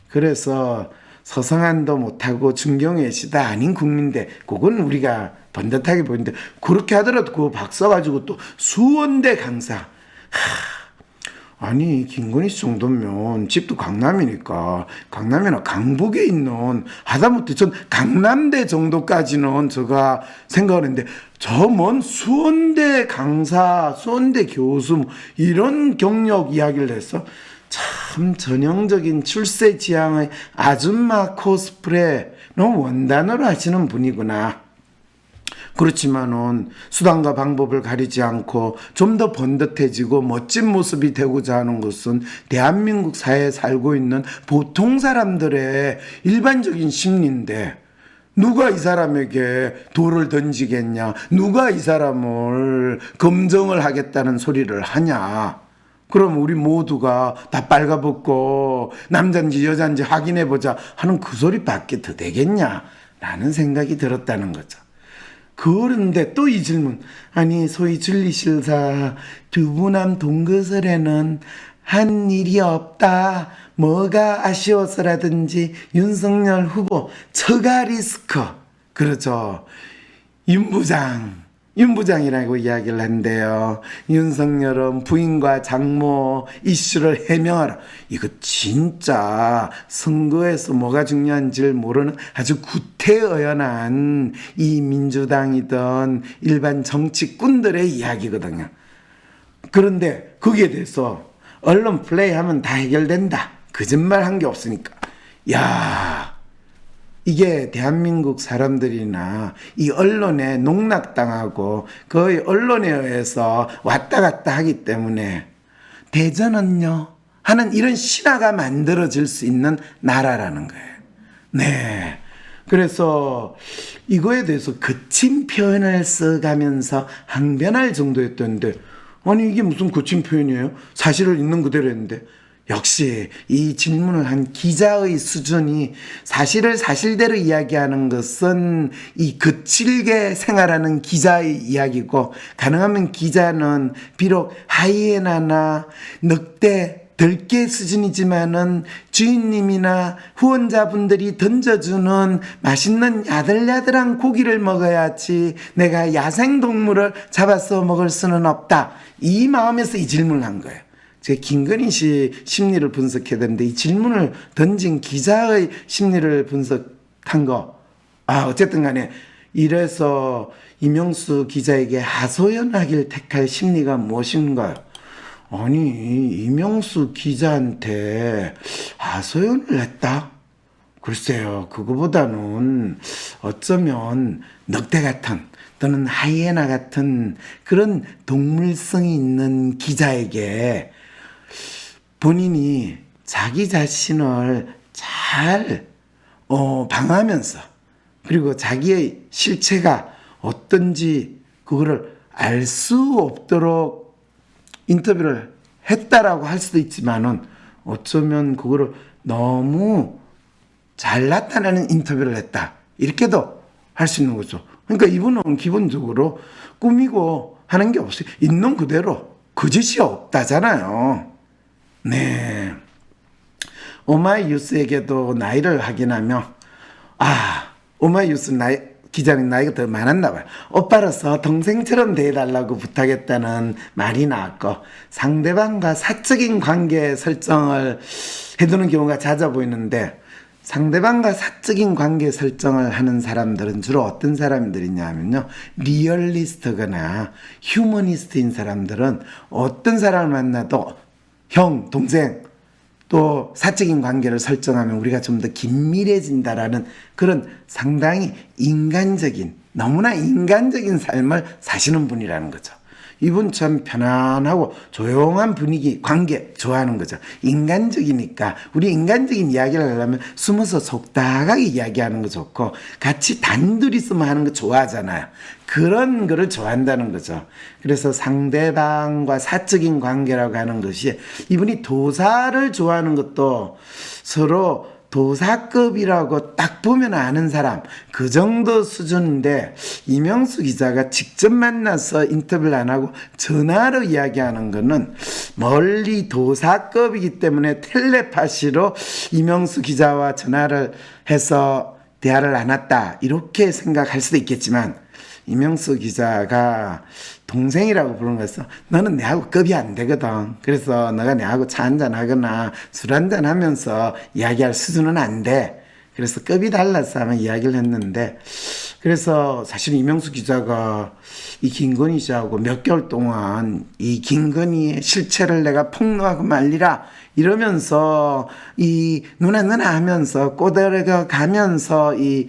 A: 그래서 서성한도 못하고 중경외시다 아닌 국민대 그건 우리가 번듯하게 보이는데 그렇게 하더라도 그 박사 가지고 또 수원대 강사 아니 김건희 씨 정도면 집도 강남이니까 강남이나 강북에 있는 하다못해 전 강남대 정도까지는 제가 생각하는데 저 먼 수원대 강사 수원대 교수 뭐 이런 경력 이야기를 해서 참 전형적인 출세 지향의 아줌마 코스프레 너무 원단으로 하시는 분이구나. 그렇지만은 수단과 방법을 가리지 않고 좀 더 번듯해지고 멋진 모습이 되고자 하는 것은 대한민국 사회에 살고 있는 보통 사람들의 일반적인 심리인데 누가 이 사람에게 돌을 던지겠냐? 누가 이 사람을 검증을 하겠다는 소리를 하냐? 그럼 우리 모두가 다 빨가벗고 남잔지 여잔지 확인해보자 하는 그 소리밖에 더 되겠냐? 라는 생각이 들었다는 거죠. 그런데 또 이 질문. 아니 소위 진리실사 두부남 동거설에는 한 일이 없다. 뭐가 아쉬워서라든지 윤석열 후보 처가 리스크. 그렇죠. 윤 부장이라고 이야기를 한대요. 윤석열은 부인과 장모 이슈를 해명하라. 이거 진짜 선거에서 뭐가 중요한지를 모르는 아주 구태의연한 이 민주당이든 일반 정치꾼들의 이야기거든요. 그런데 거기에 대해서 언론 플레이하면 다 해결된다. 거짓말 한 게 없으니까. 야, 이게 대한민국 사람들이나 이 언론에 농락당하고 거의 언론에 의해서 왔다 갔다 하기 때문에 대전은요 하는 이런 신화가 만들어질 수 있는 나라라는 거예요. 네. 그래서 이거에 대해서 거친 표현을 써가면서 항변할 정도였던데, 아니 이게 무슨 거친 표현이에요? 사실을 있는 그대로 했는데. 역시 이 질문을 한 기자의 수준이, 사실을 사실대로 이야기하는 것은 이 거칠게 생활하는 기자의 이야기고, 가능하면 기자는 비록 하이에나나 늑대, 들개 수준이지만은 주인님이나 후원자분들이 던져주는 맛있는 야들야들한 고기를 먹어야지 내가 야생동물을 잡아서 먹을 수는 없다, 이 마음에서 이 질문을 한 거예요. 제가 김건희 씨 심리를 분석해야 되는데, 이 질문을 던진 기자의 심리를 분석한 거, 어쨌든 간에 이래서 이명수 기자에게 하소연하길 택할 심리가 무엇인가요? 아니, 이명수 기자한테 하소연을 했다? 글쎄요, 그거보다는 어쩌면 늑대 같은 또는 하이에나 같은 그런 동물성이 있는 기자에게 본인이 자기 자신을 잘 방어하면서, 그리고 자기의 실체가 어떤지 그거를 알 수 없도록 인터뷰를 했다라고 할 수도 있지만은, 어쩌면 그거를 너무 잘 나타내는 인터뷰를 했다, 이렇게도 할 수 있는 거죠. 그러니까 이분은 기본적으로 꾸미고 하는 게 없어요. 있는 그대로 거짓이 없다잖아요. 네. 오마이뉴스에게도 나이를 확인하며, 오마이뉴스 기자님 나이가 더 많았나 봐요. 오빠로서 동생처럼 대해달라고 부탁했다는 말이 나왔고, 상대방과 사적인 관계 설정을 해두는 경우가 잦아 보이는데, 상대방과 사적인 관계 설정을 하는 사람들은 주로 어떤 사람들이냐면요, 리얼리스트거나 휴머니스트인 사람들은 어떤 사람을 만나도 형, 동생, 또 사적인 관계를 설정하면 우리가 좀 더 긴밀해진다라는 그런 상당히 인간적인, 너무나 인간적인 삶을 사시는 분이라는 거죠. 이분 참 편안하고 조용한 분위기, 관계 좋아하는 거죠. 인간적이니까, 우리 인간적인 이야기를 하려면 숨어서 속닥하게 이야기하는 거 좋고, 같이 단둘이서만 하는 거 좋아하잖아요. 그런 거를 좋아한다는 거죠. 그래서 상대방과 사적인 관계라고 하는 것이, 이분이 도사를 좋아하는 것도 서로 도사급이라고 딱 보면 아는 사람, 그 정도 수준인데, 이명수 기자가 직접 만나서 인터뷰를 안 하고 전화로 이야기하는 거는 멀리 도사급이기 때문에 텔레파시로 이명수 기자와 전화를 해서 대화를 나눴다, 이렇게 생각할 수도 있겠지만, 이명수 기자가 동생이라고 부르는 거였어. 너는 내하고 급이 안 되거든. 그래서 너가 내하고 차 한잔 하거나 술 한잔 하면서 이야기할 수준은 안 돼. 그래서 급이 달라서 하면 이야기를 했는데, 그래서 사실 이명수 기자가 이 김건희 씨하고 몇 개월 동안 이 김건희의 실체를 내가 폭로하고 말리라 이러면서 이 누나 하면서 꼬드겨 가면서 이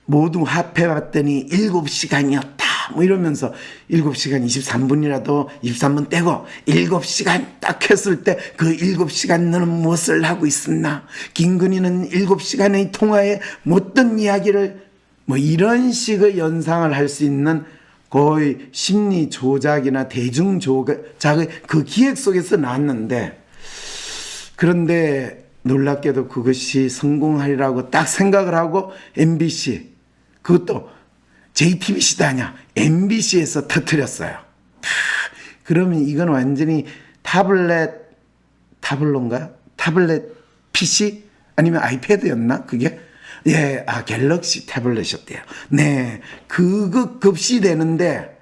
A: 모두 합해봤더니 7시간이었다. 뭐 이러면서 7시간 23분이라도 23분 떼고 7시간 딱 했을 때 그 7시간 너는 무엇을 하고 있었나? 김건희는 7시간의 통화에 못던 이야기를, 뭐 이런 식의 연상을 할 수 있는 거의 심리 조작이나 대중 조작의 그 기획 속에서 나왔는데, 그런데 놀랍게도 그것이 성공하리라고 딱 생각을 하고 MBC, 그것도 JTBC도 아니야, MBC에서 터뜨렸어요. 그러면 이건 완전히 타블로인가요? 타블렛 PC? 아니면 아이패드였나? 그게? 예, 갤럭시 태블릿이었대요. 네, 그거 급시되는데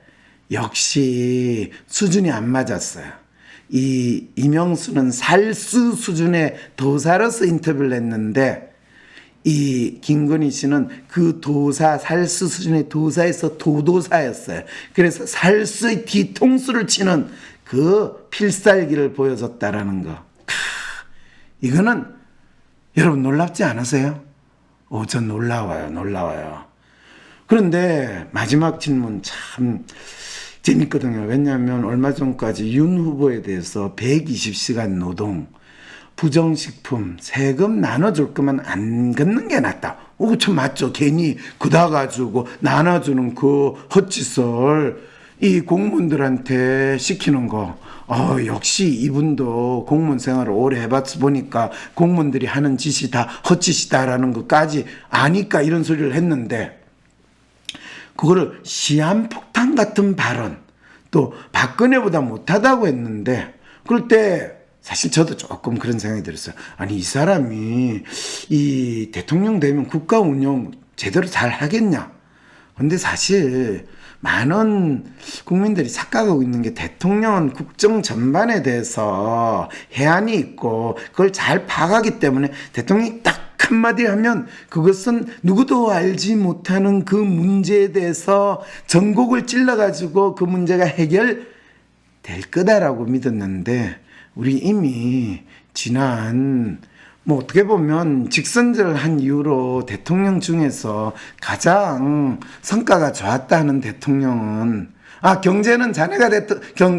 A: 역시 수준이 안 맞았어요. 이 이명수는 살수 수준의 도사로서 인터뷰를 했는데, 이 김건희 씨는 그 도사, 살수 수준의 도사에서 도도사였어요. 그래서 살수의 뒤통수를 치는 그 필살기를 보여줬다라는 거. 이거는 여러분 놀랍지 않으세요? 저 놀라워요. 그런데 마지막 질문 참 재밌거든요. 왜냐하면 얼마 전까지 윤 후보에 대해서 120시간 노동, 부정식품, 세금 나눠줄 거면 안 걷는 게 낫다. 참 맞죠. 괜히 그다가지고 나눠주는 그 헛짓을 이 공무원들한테 시키는 거. 역시 이분도 공무원 생활을 오래 해봤어 보니까 공무원들이 하는 짓이 다 헛짓이다라는 것까지 아니까 이런 소리를 했는데, 그거를 시한폭탄 같은 발언, 또 박근혜보다 못하다고 했는데, 그럴 때 사실 저도 조금 그런 생각이 들었어요. 아니, 이 사람이 이 대통령 되면 국가 운영 제대로 잘 하겠냐? 근데 사실 많은 국민들이 착각하고 있는 게, 대통령은 국정 전반에 대해서 해안이 있고 그걸 잘 파악하기 때문에 대통령이 딱 한마디 하면 그것은 누구도 알지 못하는 그 문제에 대해서 전곡을 찔러가지고 그 문제가 해결될 거다라고 믿었는데, 우리 이미 지난 어떻게 보면 직선제를 한 이후로 대통령 중에서 가장 성과가 좋았다는 대통령은, 경제는 자네가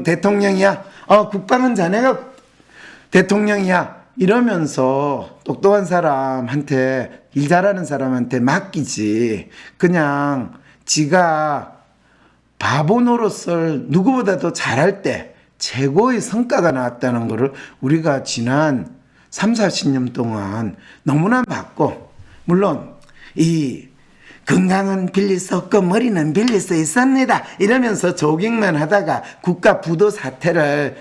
A: 대통령이야, 국방은 자네가 대통령이야, 이러면서 똑똑한 사람한테, 일 잘하는 사람한테 맡기지, 그냥 지가 바보 노릇을 누구보다도 잘할 때 최고의 성과가 나왔다는 것을 우리가 지난 3, 40년 동안 너무나 봤고, 물론 이 건강은 빌릴 수 없고 머리는 빌릴 수 있습니다 이러면서 조깅만 하다가 국가 부도 사태를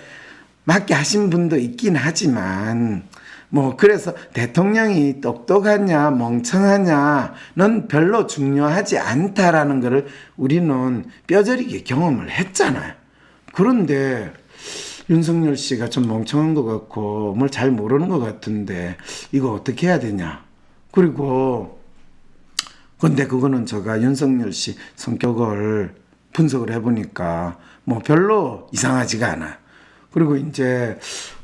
A: 맞게 하신 분도 있긴 하지만, 그래서 대통령이 똑똑하냐 멍청하냐는 별로 중요하지 않다라는 것을 우리는 뼈저리게 경험을 했잖아요. 그런데 윤석열 씨가 좀 멍청한 것 같고 뭘 잘 모르는 것 같은데 이거 어떻게 해야 되냐. 그리고 근데 그거는 제가 윤석열 씨 성격을 분석을 해보니까 별로 이상하지가 않아요. 그리고 이제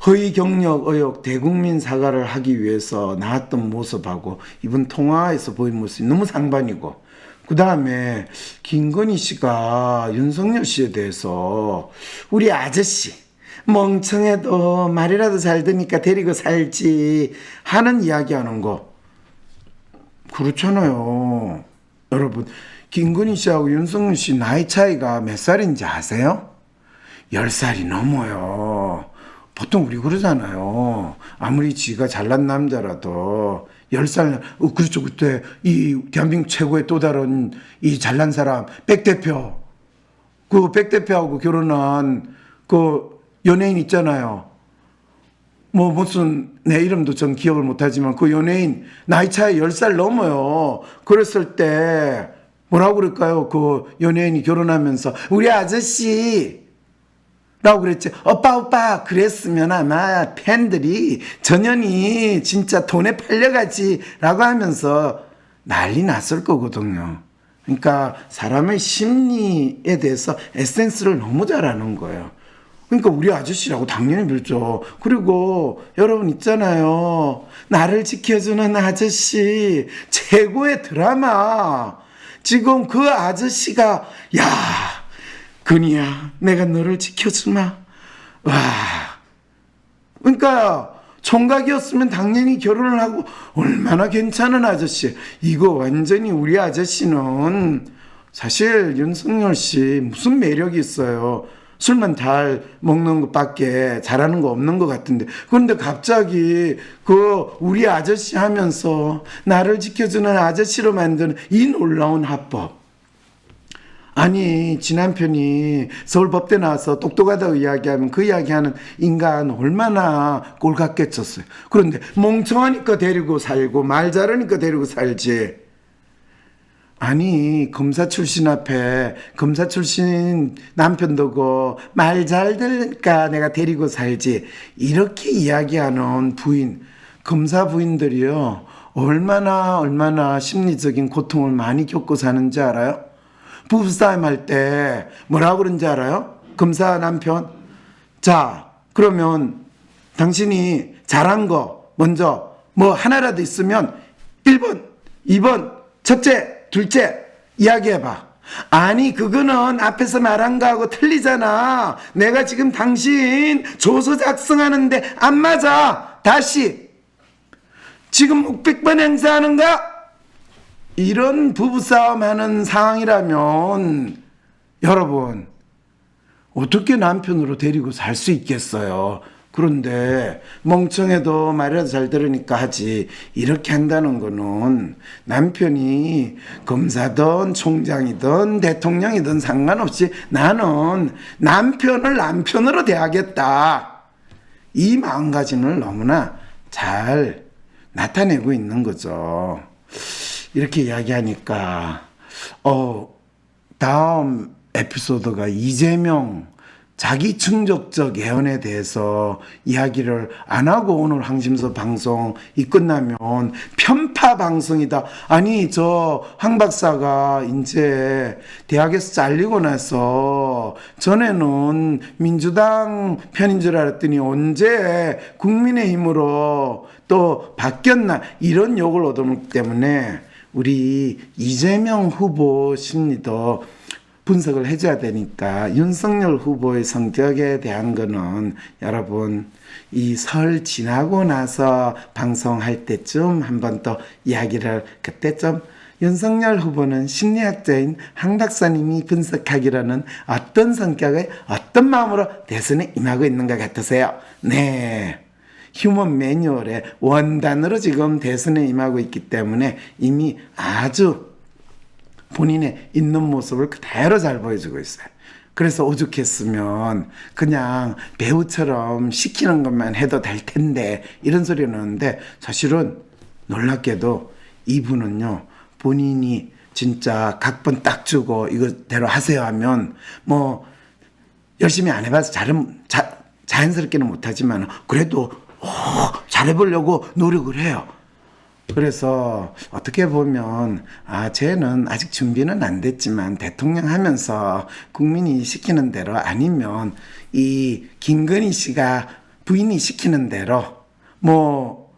A: 허위 경력 의혹 대국민 사과를 하기 위해서 나왔던 모습하고 이번 통화에서 보인 모습이 너무 상반이고, 그 다음에 김건희 씨가 윤석열 씨에 대해서 우리 아저씨 멍청해도 말이라도 잘 듣니까 데리고 살지 하는 이야기하는 거 그렇잖아요. 여러분, 김건희 씨하고 윤석열 씨 나이 차이가 몇 살인지 아세요? 10살이 넘어요. 보통 우리 그러잖아요. 아무리 지가 잘난 남자라도 10살, 그렇죠. 그때 이 대한민국 최고의 또 다른 이 잘난 사람, 백 대표. 그 백 대표하고 결혼한 그 연예인 있잖아요. 무슨, 내 이름도 전 기억을 못하지만 그 연예인 나이 차이 10살 넘어요. 그랬을 때 뭐라고 그럴까요? 그 연예인이 결혼하면서 우리 아저씨 라고 그랬지. 오빠 그랬으면 아마 팬들이 전현이 진짜 돈에 팔려가지 라고 하면서 난리 났을 거거든요. 그러니까 사람의 심리에 대해서 에센스를 너무 잘 아는 거예요. 그러니까 우리 아저씨라고 당연히 빌죠. 그리고 여러분 있잖아요. 나를 지켜주는 아저씨 최고의 드라마. 지금 그 아저씨가 근이야, 내가 너를 지켜주마. 와. 그러니까 총각이었으면 당연히 결혼을 하고 얼마나 괜찮은 아저씨. 이거 완전히 우리 아저씨는 사실 윤석열 씨 무슨 매력이 있어요. 술만 잘 먹는 것밖에 잘하는 거 없는 것 같은데, 그런데 갑자기 그 우리 아저씨 하면서 나를 지켜주는 아저씨로 만드는 이 놀라운 합법. 아니, 지 남편이 서울법대 나와서 똑똑하다고 이야기하면 그 이야기하는 인간 얼마나 꼴같게 쳤어요. 그런데 멍청하니까 데리고 살고 말 잘하니까 데리고 살지. 아니, 검사 출신 앞에 검사 출신 남편 두고 말 잘 들으니까 내가 데리고 살지 이렇게 이야기하는 부인, 검사 부인들이요 얼마나 심리적인 고통을 많이 겪고 사는지 알아요? 부부싸움 할 때 뭐라고 그런지 알아요? 검사 남편, 자 그러면 당신이 잘한 거 먼저 하나라도 있으면 1번 2번, 첫째, 둘째, 이야기해봐. 아니, 그거는 앞에서 말한 거하고 틀리잖아. 내가 지금 당신 조서 작성하는데 안 맞아. 다시. 지금 묵백반 행사하는 거야? 이런 부부싸움 하는 상황이라면, 여러분, 어떻게 남편으로 데리고 살 수 있겠어요? 그런데 멍청해도 말이라도 잘 들으니까 하지. 이렇게 한다는 거는 남편이 검사든 총장이든 대통령이든 상관없이 나는 남편을 남편으로 대하겠다. 이 마음가짐을 너무나 잘 나타내고 있는 거죠. 이렇게 이야기하니까 다음 에피소드가 이재명 자기 충족적 예언에 대해서 이야기를 안 하고 오늘 항심서 방송 이 끝나면 편파 방송이다. 아니, 저 황 박사가 이제 대학에서 잘리고 나서 전에는 민주당 편인 줄 알았더니 언제 국민의힘으로 또 바뀌었나, 이런 욕을 얻어먹기 때문에 우리 이재명 후보 심리도 분석을 해줘야 되니까 윤석열 후보의 성격에 대한 거는 여러분 이 설 지나고 나서 방송할 때쯤 한번 또 이야기를, 그때쯤 윤석열 후보는 심리학자인 황 박사님이 분석하기로는 어떤 성격의 어떤 마음으로 대선에 임하고 있는 것 같으세요? 네, 휴먼 매뉴얼의 원단으로 지금 대선에 임하고 있기 때문에 이미 아주 본인의 있는 모습을 그대로 잘 보여주고 있어요. 그래서 오죽했으면 그냥 배우처럼 시키는 것만 해도 될 텐데 이런 소리를 하는데, 사실은 놀랍게도 이분은요, 본인이 진짜 각본 딱 주고 이거대로 하세요 하면 뭐 열심히 안 해봐서 자연스럽게는 못하지만 그래도 잘해보려고 노력을 해요. 그래서 어떻게 보면 쟤는 아직 준비는 안 됐지만 대통령 하면서 국민이 시키는 대로, 아니면 이 김건희 씨가 부인이 시키는 대로, 뭐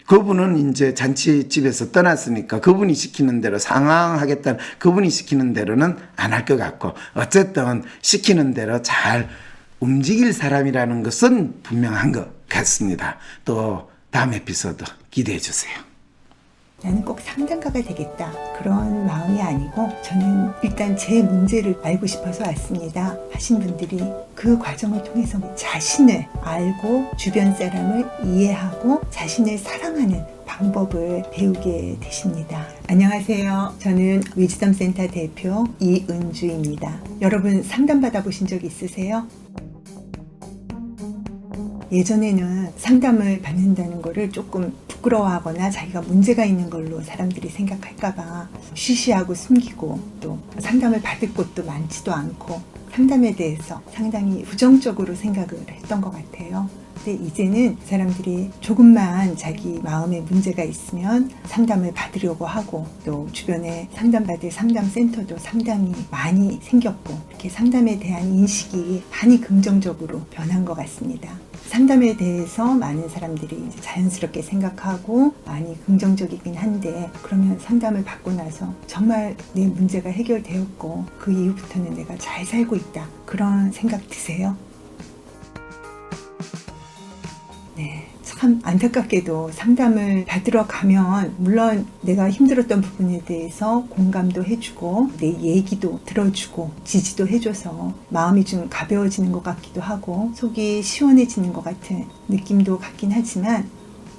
A: 그분은 이제 잔치집에서 떠났으니까 그분이 시키는 대로 상황하겠다는, 그분이 시키는 대로는 안 할 것 같고, 어쨌든 시키는 대로 잘 움직일 사람이라는 것은 분명한 것 같습니다. 또 다음 에피소드 기대해 주세요.
C: 나는 꼭 상담가가 되겠다, 그런 마음이 아니고 저는 일단 제 문제를 알고 싶어서 왔습니다 하신 분들이 그 과정을 통해서 자신을 알고 주변 사람을 이해하고 자신을 사랑하는 방법을 배우게 되십니다. 안녕하세요. 저는 위즈덤 센터 대표 이은주입니다. 여러분 상담 받아보신 적 있으세요? 예전에는 상담을 받는다는 거를 조금 부끄러워하거나 자기가 문제가 있는 걸로 사람들이 생각할까봐 쉬쉬하고 숨기고, 또 상담을 받을 곳도 많지도 않고 상담에 대해서 상당히 부정적으로 생각을 했던 것 같아요. 근데 이제는 사람들이 조금만 자기 마음에 문제가 있으면 상담을 받으려고 하고, 또 주변에 상담받을 상담센터도 상당히 많이 생겼고, 이렇게 상담에 대한 인식이 많이 긍정적으로 변한 것 같습니다. 상담에 대해서 많은 사람들이 이제 자연스럽게 생각하고 많이 긍정적이긴 한데, 그러면 상담을 받고 나서 정말 내 문제가 해결되었고 그 이후부터는 내가 잘 살고 있다, 그런 생각 드세요? 네, 참 안타깝게도 상담을 받으러 가면 물론 내가 힘들었던 부분에 대해서 공감도 해주고 내 얘기도 들어주고 지지도 해줘서 마음이 좀 가벼워지는 것 같기도 하고 속이 시원해지는 것 같은 느낌도 갖긴 하지만,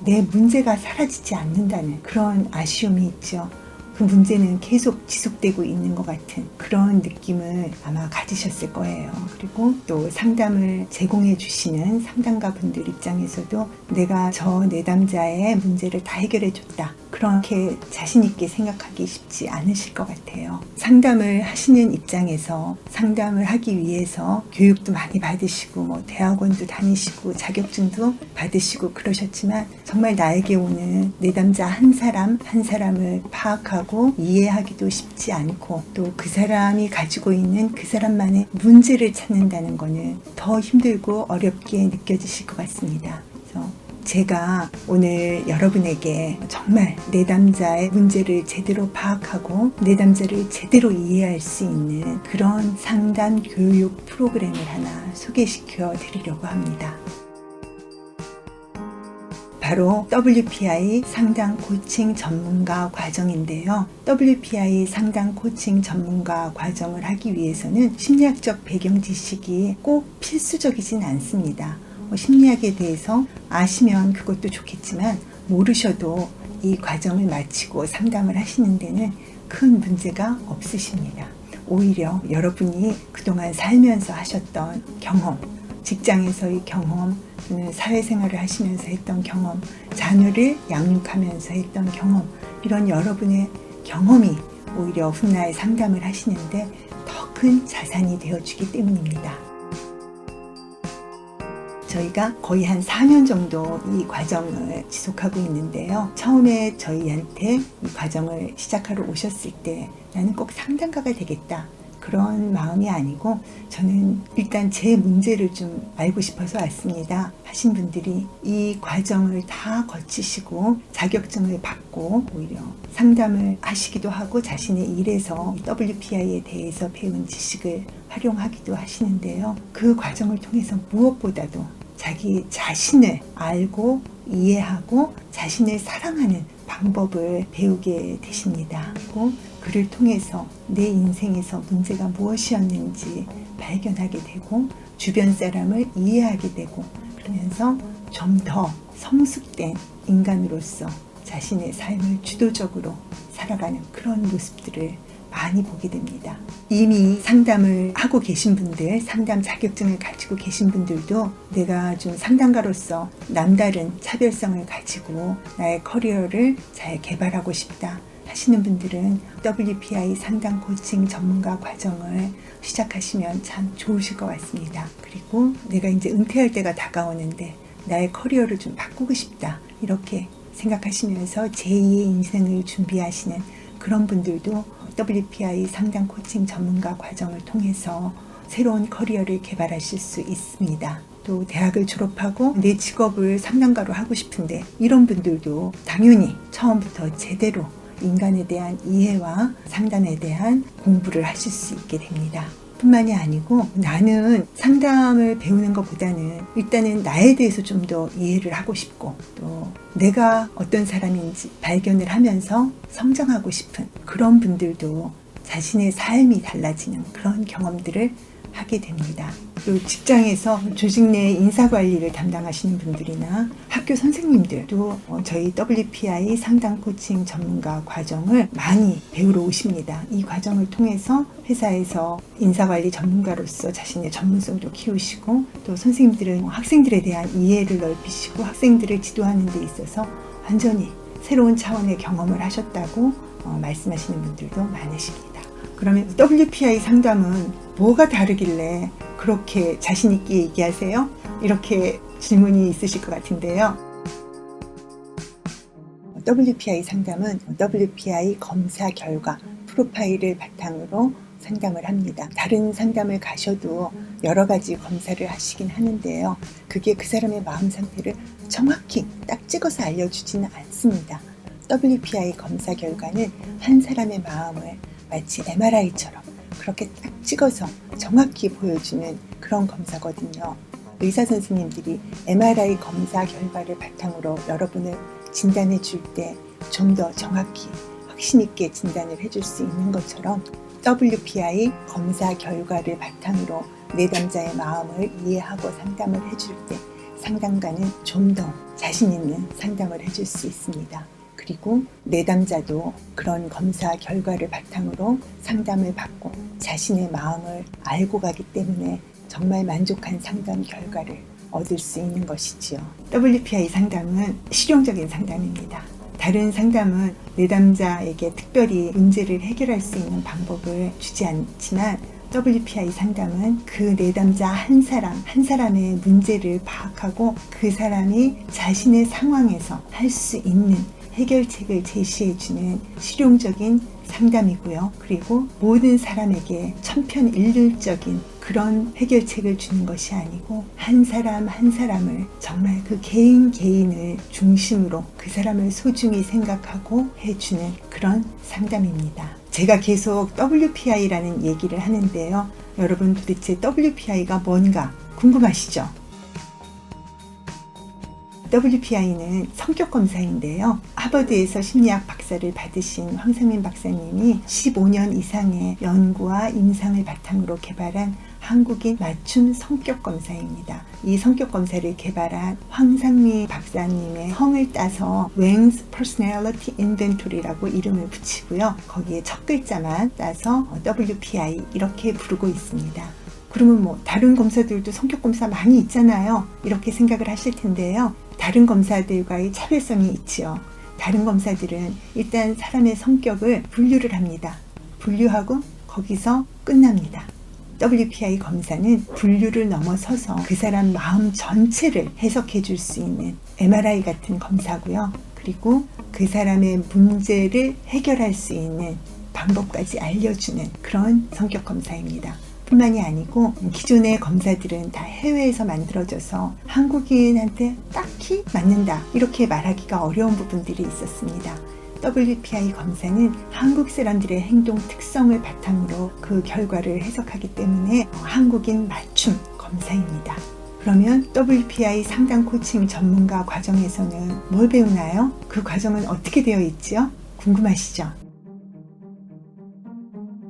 C: 내 문제가 사라지지 않는다는 그런 아쉬움이 있죠. 그 문제는 계속 지속되고 있는 것 같은 그런 느낌을 아마 가지셨을 거예요. 그리고 또 상담을 제공해 주시는 상담가 분들 입장에서도 내가 저 내담자의 문제를 다 해결해 줬다, 그렇게 자신 있게 생각하기 쉽지 않으실 것 같아요. 상담을 하시는 입장에서 상담을 하기 위해서 교육도 많이 받으시고 뭐 대학원도 다니시고 자격증도 받으시고 그러셨지만, 정말 나에게 오는 내담자 한 사람 한 사람을 파악하고 이해하기도 쉽지 않고, 또 그 사람이 가지고 있는 그 사람만의 문제를 찾는다는 거는 더 힘들고 어렵게 느껴지실 것 같습니다. 그래서 제가 오늘 여러분에게 정말 내담자의 문제를 제대로 파악하고 내담자를 제대로 이해할 수 있는 그런 상담 교육 프로그램을 하나 소개시켜 드리려고 합니다. 바로 WPI 상담 코칭 전문가 과정인데요. WPI 상담 코칭 전문가 과정을 하기 위해서는 심리학적 배경 지식이 꼭 필수적이진 않습니다. 심리학에 대해서 아시면 그것도 좋겠지만 모르셔도 이 과정을 마치고 상담을 하시는 데는 큰 문제가 없으십니다. 오히려 여러분이 그동안 살면서 하셨던 경험, 직장에서의 경험, 또는 사회생활을 하시면서 했던 경험, 자녀를 양육하면서 했던 경험, 이런 여러분의 경험이 오히려 훗날 상담을 하시는데 더 큰 자산이 되어주기 때문입니다. 저희가 거의 한 4년 정도 이 과정을 지속하고 있는데요. 처음에 저희한테 이 과정을 시작하러 오셨을 때 나는 꼭 상담가가 되겠다, 그런 마음이 아니고 저는 일단 제 문제를 좀 알고 싶어서 왔습니다 하신 분들이 이 과정을 다 거치시고 자격증을 받고 오히려 상담을 하시기도 하고 자신의 일에서 WPI에 대해서 배운 지식을 활용하기도 하시는데요. 그 과정을 통해서 무엇보다도 자기 자신을 알고 이해하고 자신을 사랑하는 방법을 배우게 되십니다. 그를 통해서 내 인생에서 문제가 무엇이었는지 발견하게 되고 주변 사람을 이해하게 되고 그러면서 좀 더 성숙된 인간으로서 자신의 삶을 주도적으로 살아가는 그런 모습들을 많이 보게 됩니다. 이미 상담을 하고 계신 분들, 상담 자격증을 가지고 계신 분들도 내가 좀 상담가로서 남다른 차별성을 가지고 나의 커리어를 잘 개발하고 싶다 하시는 분들은 WPI 상담 코칭 전문가 과정을 시작하시면 참 좋으실 것 같습니다. 그리고 내가 이제 은퇴할 때가 다가오는데 나의 커리어를 좀 바꾸고 싶다, 이렇게 생각하시면서 제2의 인생을 준비하시는 그런 분들도 WPI 상담 코칭 전문가 과정을 통해서 새로운 커리어를 개발하실 수 있습니다. 또 대학을 졸업하고 내 직업을 상담가로 하고 싶은데 이런 분들도 당연히 처음부터 제대로 인간에 대한 이해와 상담에 대한 공부를 하실 수 있게 됩니다. 뿐만이 아니고 나는 상담을 배우는 것보다는 일단은 나에 대해서 좀 더 이해를 하고 싶고 또 내가 어떤 사람인지 발견을 하면서 성장하고 싶은 그런 분들도 자신의 삶이 달라지는 그런 경험들을 하게 됩니다. 또 직장에서 조직 내 인사관리를 담당하시는 분들이나 학교 선생님들도 저희 WPI 상담 코칭 전문가 과정을 많이 배우러 오십니다. 이 과정을 통해서 회사에서 인사관리 전문가로서 자신의 전문성도 키우시고 또 선생님들은 학생들에 대한 이해를 넓히시고 학생들을 지도하는 데 있어서 완전히 새로운 차원의 경험을 하셨다고 말씀하시는 분들도 많으십니다. 그러면 WPI 상담은 뭐가 다르길래 그렇게 자신 있게 얘기하세요? 이렇게 질문이 있으실 것 같은데요. WPI 상담은 WPI 검사 결과 프로파일을 바탕으로 상담을 합니다. 다른 상담을 가셔도 여러 가지 검사를 하시긴 하는데요. 그게 그 사람의 마음 상태를 정확히 딱 찍어서 알려주지는 않습니다. WPI 검사 결과는 한 사람의 마음을 마치 MRI처럼 그렇게 딱 찍어서 정확히 보여주는 그런 검사거든요. 의사 선생님들이 MRI 검사 결과를 바탕으로 여러분을 진단해 줄 때 좀 더 정확히 확신 있게 진단을 해줄 수 있는 것처럼 WPI 검사 결과를 바탕으로 내담자의 마음을 이해하고 상담을 해줄 때 상담가는 좀 더 자신 있는 상담을 해줄 수 있습니다. 그리고 내담자도 그런 검사 결과를 바탕으로 상담을 받고 자신의 마음을 알고 가기 때문에 정말 만족한 상담 결과를 얻을 수 있는 것이지요. WPI 상담은 실용적인 상담입니다. 다른 상담은 내담자에게 특별히 문제를 해결할 수 있는 방법을 주지 않지만 WPI 상담은 그 내담자 한 사람의 문제를 파악하고 그 사람이 자신의 상황에서 할 수 있는 해결책을 제시해주는 실용적인 상담이고요. 그리고 모든 사람에게 천편일률적인 그런 해결책을 주는 것이 아니고 한 사람 한 사람을 정말 그 개인을 중심으로 그 사람을 소중히 생각하고 해주는 그런 상담입니다. 제가 계속 WPI라는 얘기를 하는데요. 여러분 도대체 WPI가 뭔가 궁금하시죠? WPI는 성격검사인데요. 하버드에서 심리학 박사를 받으신 황상민 박사님이 15년 이상의 연구와 임상을 바탕으로 개발한 한국인 맞춤 성격검사입니다. 이 성격검사를 개발한 황상민 박사님의 성을 따서 Wang's Personality Inventory라고 이름을 붙이고요. 거기에 첫 글자만 따서 WPI 이렇게 부르고 있습니다. 그러면 뭐 다른 검사들도 성격검사 많이 있잖아요. 이렇게 생각을 하실 텐데요. 다른 검사들과의 차별성이 있지요. 다른 검사들은 일단 사람의 성격을 분류를 합니다. 분류하고 거기서 끝납니다. WPI 검사는 분류를 넘어서서 그 사람 마음 전체를 해석해 줄 수 있는 MRI 같은 검사고요. 그리고 그 사람의 문제를 해결할 수 있는 방법까지 알려주는 그런 성격 검사입니다. 뿐만이 아니고 기존의 검사들은 다 해외에서 만들어져서 한국인한테 딱히 맞는다 이렇게 말하기가 어려운 부분들이 있었습니다. WPI 검사는 한국 사람들의 행동 특성을 바탕으로 그 결과를 해석하기 때문에 한국인 맞춤 검사입니다. 그러면 WPI 상담 코칭 전문가 과정에서는 뭘 배우나요? 그 과정은 어떻게 되어 있지요? 궁금하시죠?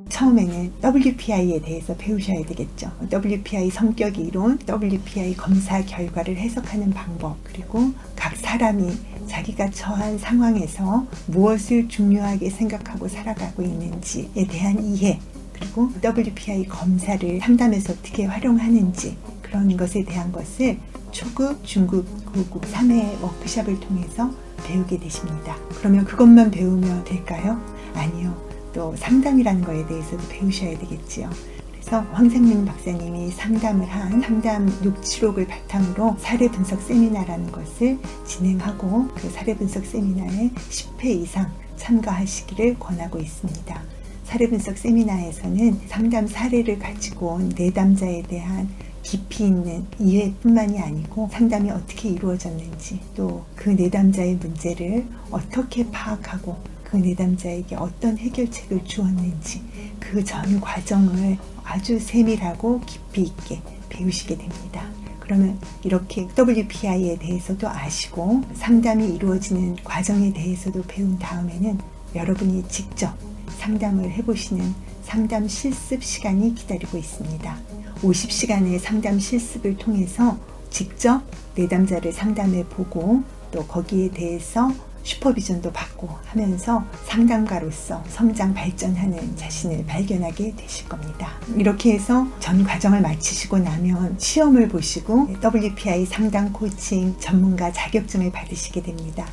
C: 처음에는 WPI에 대해서 배우셔야 되겠죠. WPI 성격 이론, WPI 검사 결과를 해석하는 방법, 그리고 각 사람이 자기가 처한 상황에서 무엇을 중요하게 생각하고 살아가고 있는지에 대한 이해, 그리고 WPI 검사를 상담에서 어떻게 활용하는지 그런 것에 대한 것을 초급, 중급, 고급 3회 워크숍을 통해서 배우게 되십니다. 그러면 그것만 배우면 될까요? 아니요. 또 상담이라는 거에 대해서도 배우셔야 되겠지요. 그래서 황상민 박사님이 상담을 한 상담 녹취록을 바탕으로 사례 분석 세미나라는 것을 진행하고 그 사례 분석 세미나에 10회 이상 참가하시기를 권하고 있습니다. 사례 분석 세미나에서는 상담 사례를 가지고 온 내담자에 대한 깊이 있는 이해뿐만이 아니고 상담이 어떻게 이루어졌는지 또 그 내담자의 문제를 어떻게 파악하고 그 내담자에게 어떤 해결책을 주었는지 그 전 과정을 아주 세밀하고 깊이 있게 배우시게 됩니다. 그러면 이렇게 WPI에 대해서도 아시고 상담이 이루어지는 과정에 대해서도 배운 다음에는 여러분이 직접 상담을 해보시는 상담 실습 시간이 기다리고 있습니다. 50시간의 상담 실습을 통해서 직접 내담자를 상담해 보고 또 거기에 대해서 슈퍼비전도 받고 하면서 상담가로서 성장 발전하는 자신을 발견하게 되실 겁니다. 이렇게 해서 전 과정을 마치시고 나면 시험을 보시고 WPI 상담 코칭 전문가 자격증을 받으시게 됩니다.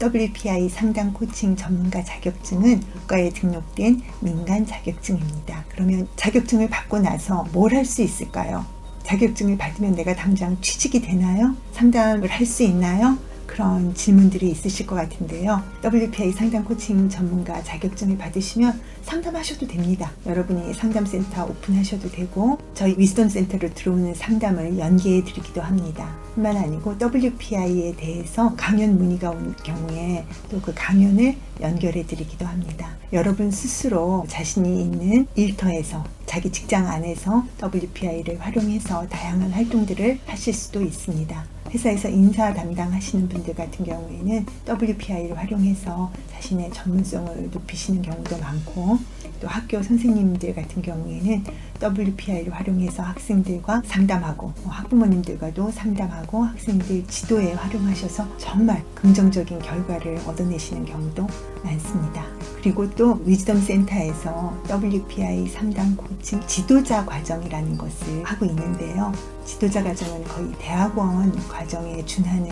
C: WPI 상담 코칭 전문가 자격증은 국가에 등록된 민간 자격증입니다. 그러면 자격증을 받고 나서 뭘 할 수 있을까요? 자격증을 받으면 내가 당장 취직이 되나요? 상담을 할 수 있나요? 그런 질문들이 있으실 것 같은데요. WPI 상담 코칭 전문가 자격증을 받으시면 상담하셔도 됩니다. 여러분이 상담센터 오픈하셔도 되고 저희 위즈덤 센터로 들어오는 상담을 연계해 드리기도 합니다. 뿐만 아니고 WPI에 대해서 강연 문의가 온 경우에 또 그 강연을 연결해 드리기도 합니다. 여러분 스스로 자신이 있는 일터에서 자기 직장 안에서 WPI를 활용해서 다양한 활동들을 하실 수도 있습니다. 회사에서 인사 담당하시는 분들 같은 경우에는 WPI를 활용해서 자신의 전문성을 높이시는 경우도 많고 또 학교 선생님들 같은 경우에는 WPI를 활용해서 학생들과 상담하고 학부모님들과도 상담하고 학생들 지도에 활용하셔서 정말 긍정적인 결과를 얻어내시는 경우도 많습니다. 그리고 또 위즈덤 센터에서 WPI 상담 코칭 지도자 과정이라는 것을 하고 있는데요. 지도자 과정은 거의 대학원 과정에 준하는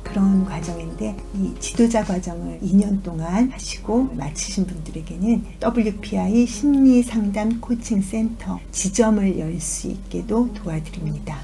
C: 그런 과정인데 이 지도자 과정을 2년 동안 하시고 마치신 분들에게는 WPI 심리상담 코칭센터 지점을 열 수 있게도 도와드립니다.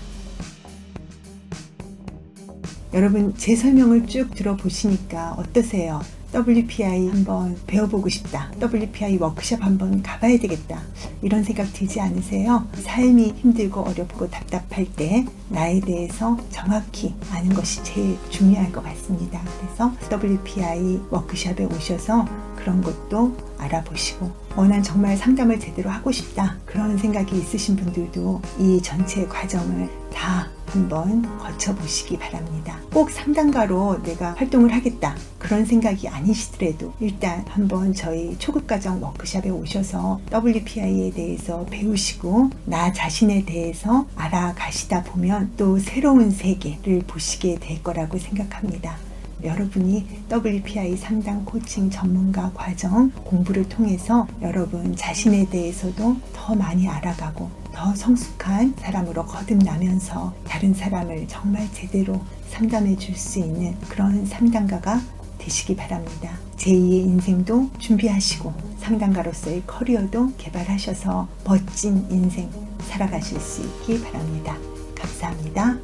C: 여러분 제 설명을 쭉 들어보시니까 어떠세요? WPI 한번 배워보고 싶다. WPI 워크숍 한번 가봐야 되겠다. 이런 생각 들지 않으세요? 삶이 힘들고 어렵고 답답할 때 나에 대해서 정확히 아는 것이 제일 중요할 것 같습니다. 그래서 WPI 워크숍에 오셔서 그런 것도 알아보시고 난 정말 상담을 제대로 하고 싶다. 그런 생각이 있으신 분들도 이 전체 과정을 다 한번 거쳐보시기 바랍니다. 꼭 상담가로 내가 활동을 하겠다. 그런 생각이 아니시더라도 일단 한번 저희 초급과정 워크숍에 오셔서 WPI에 대해서 배우시고 나 자신에 대해서 알아가시다 보면 또 새로운 세계를 보시게 될 거라고 생각합니다. 여러분이 WPI 상담 코칭 전문가 과정 공부를 통해서 여러분 자신에 대해서도 더 많이 알아가고 더 성숙한 사람으로 거듭나면서 다른 사람을 정말 제대로 상담해 줄 수 있는 그런 상담가가 되시기 바랍니다. 제2의 인생도 준비하시고 상담가로서의 커리어도 개발하셔서 멋진 인생 살아가실 수 있기 바랍니다. 감사합니다.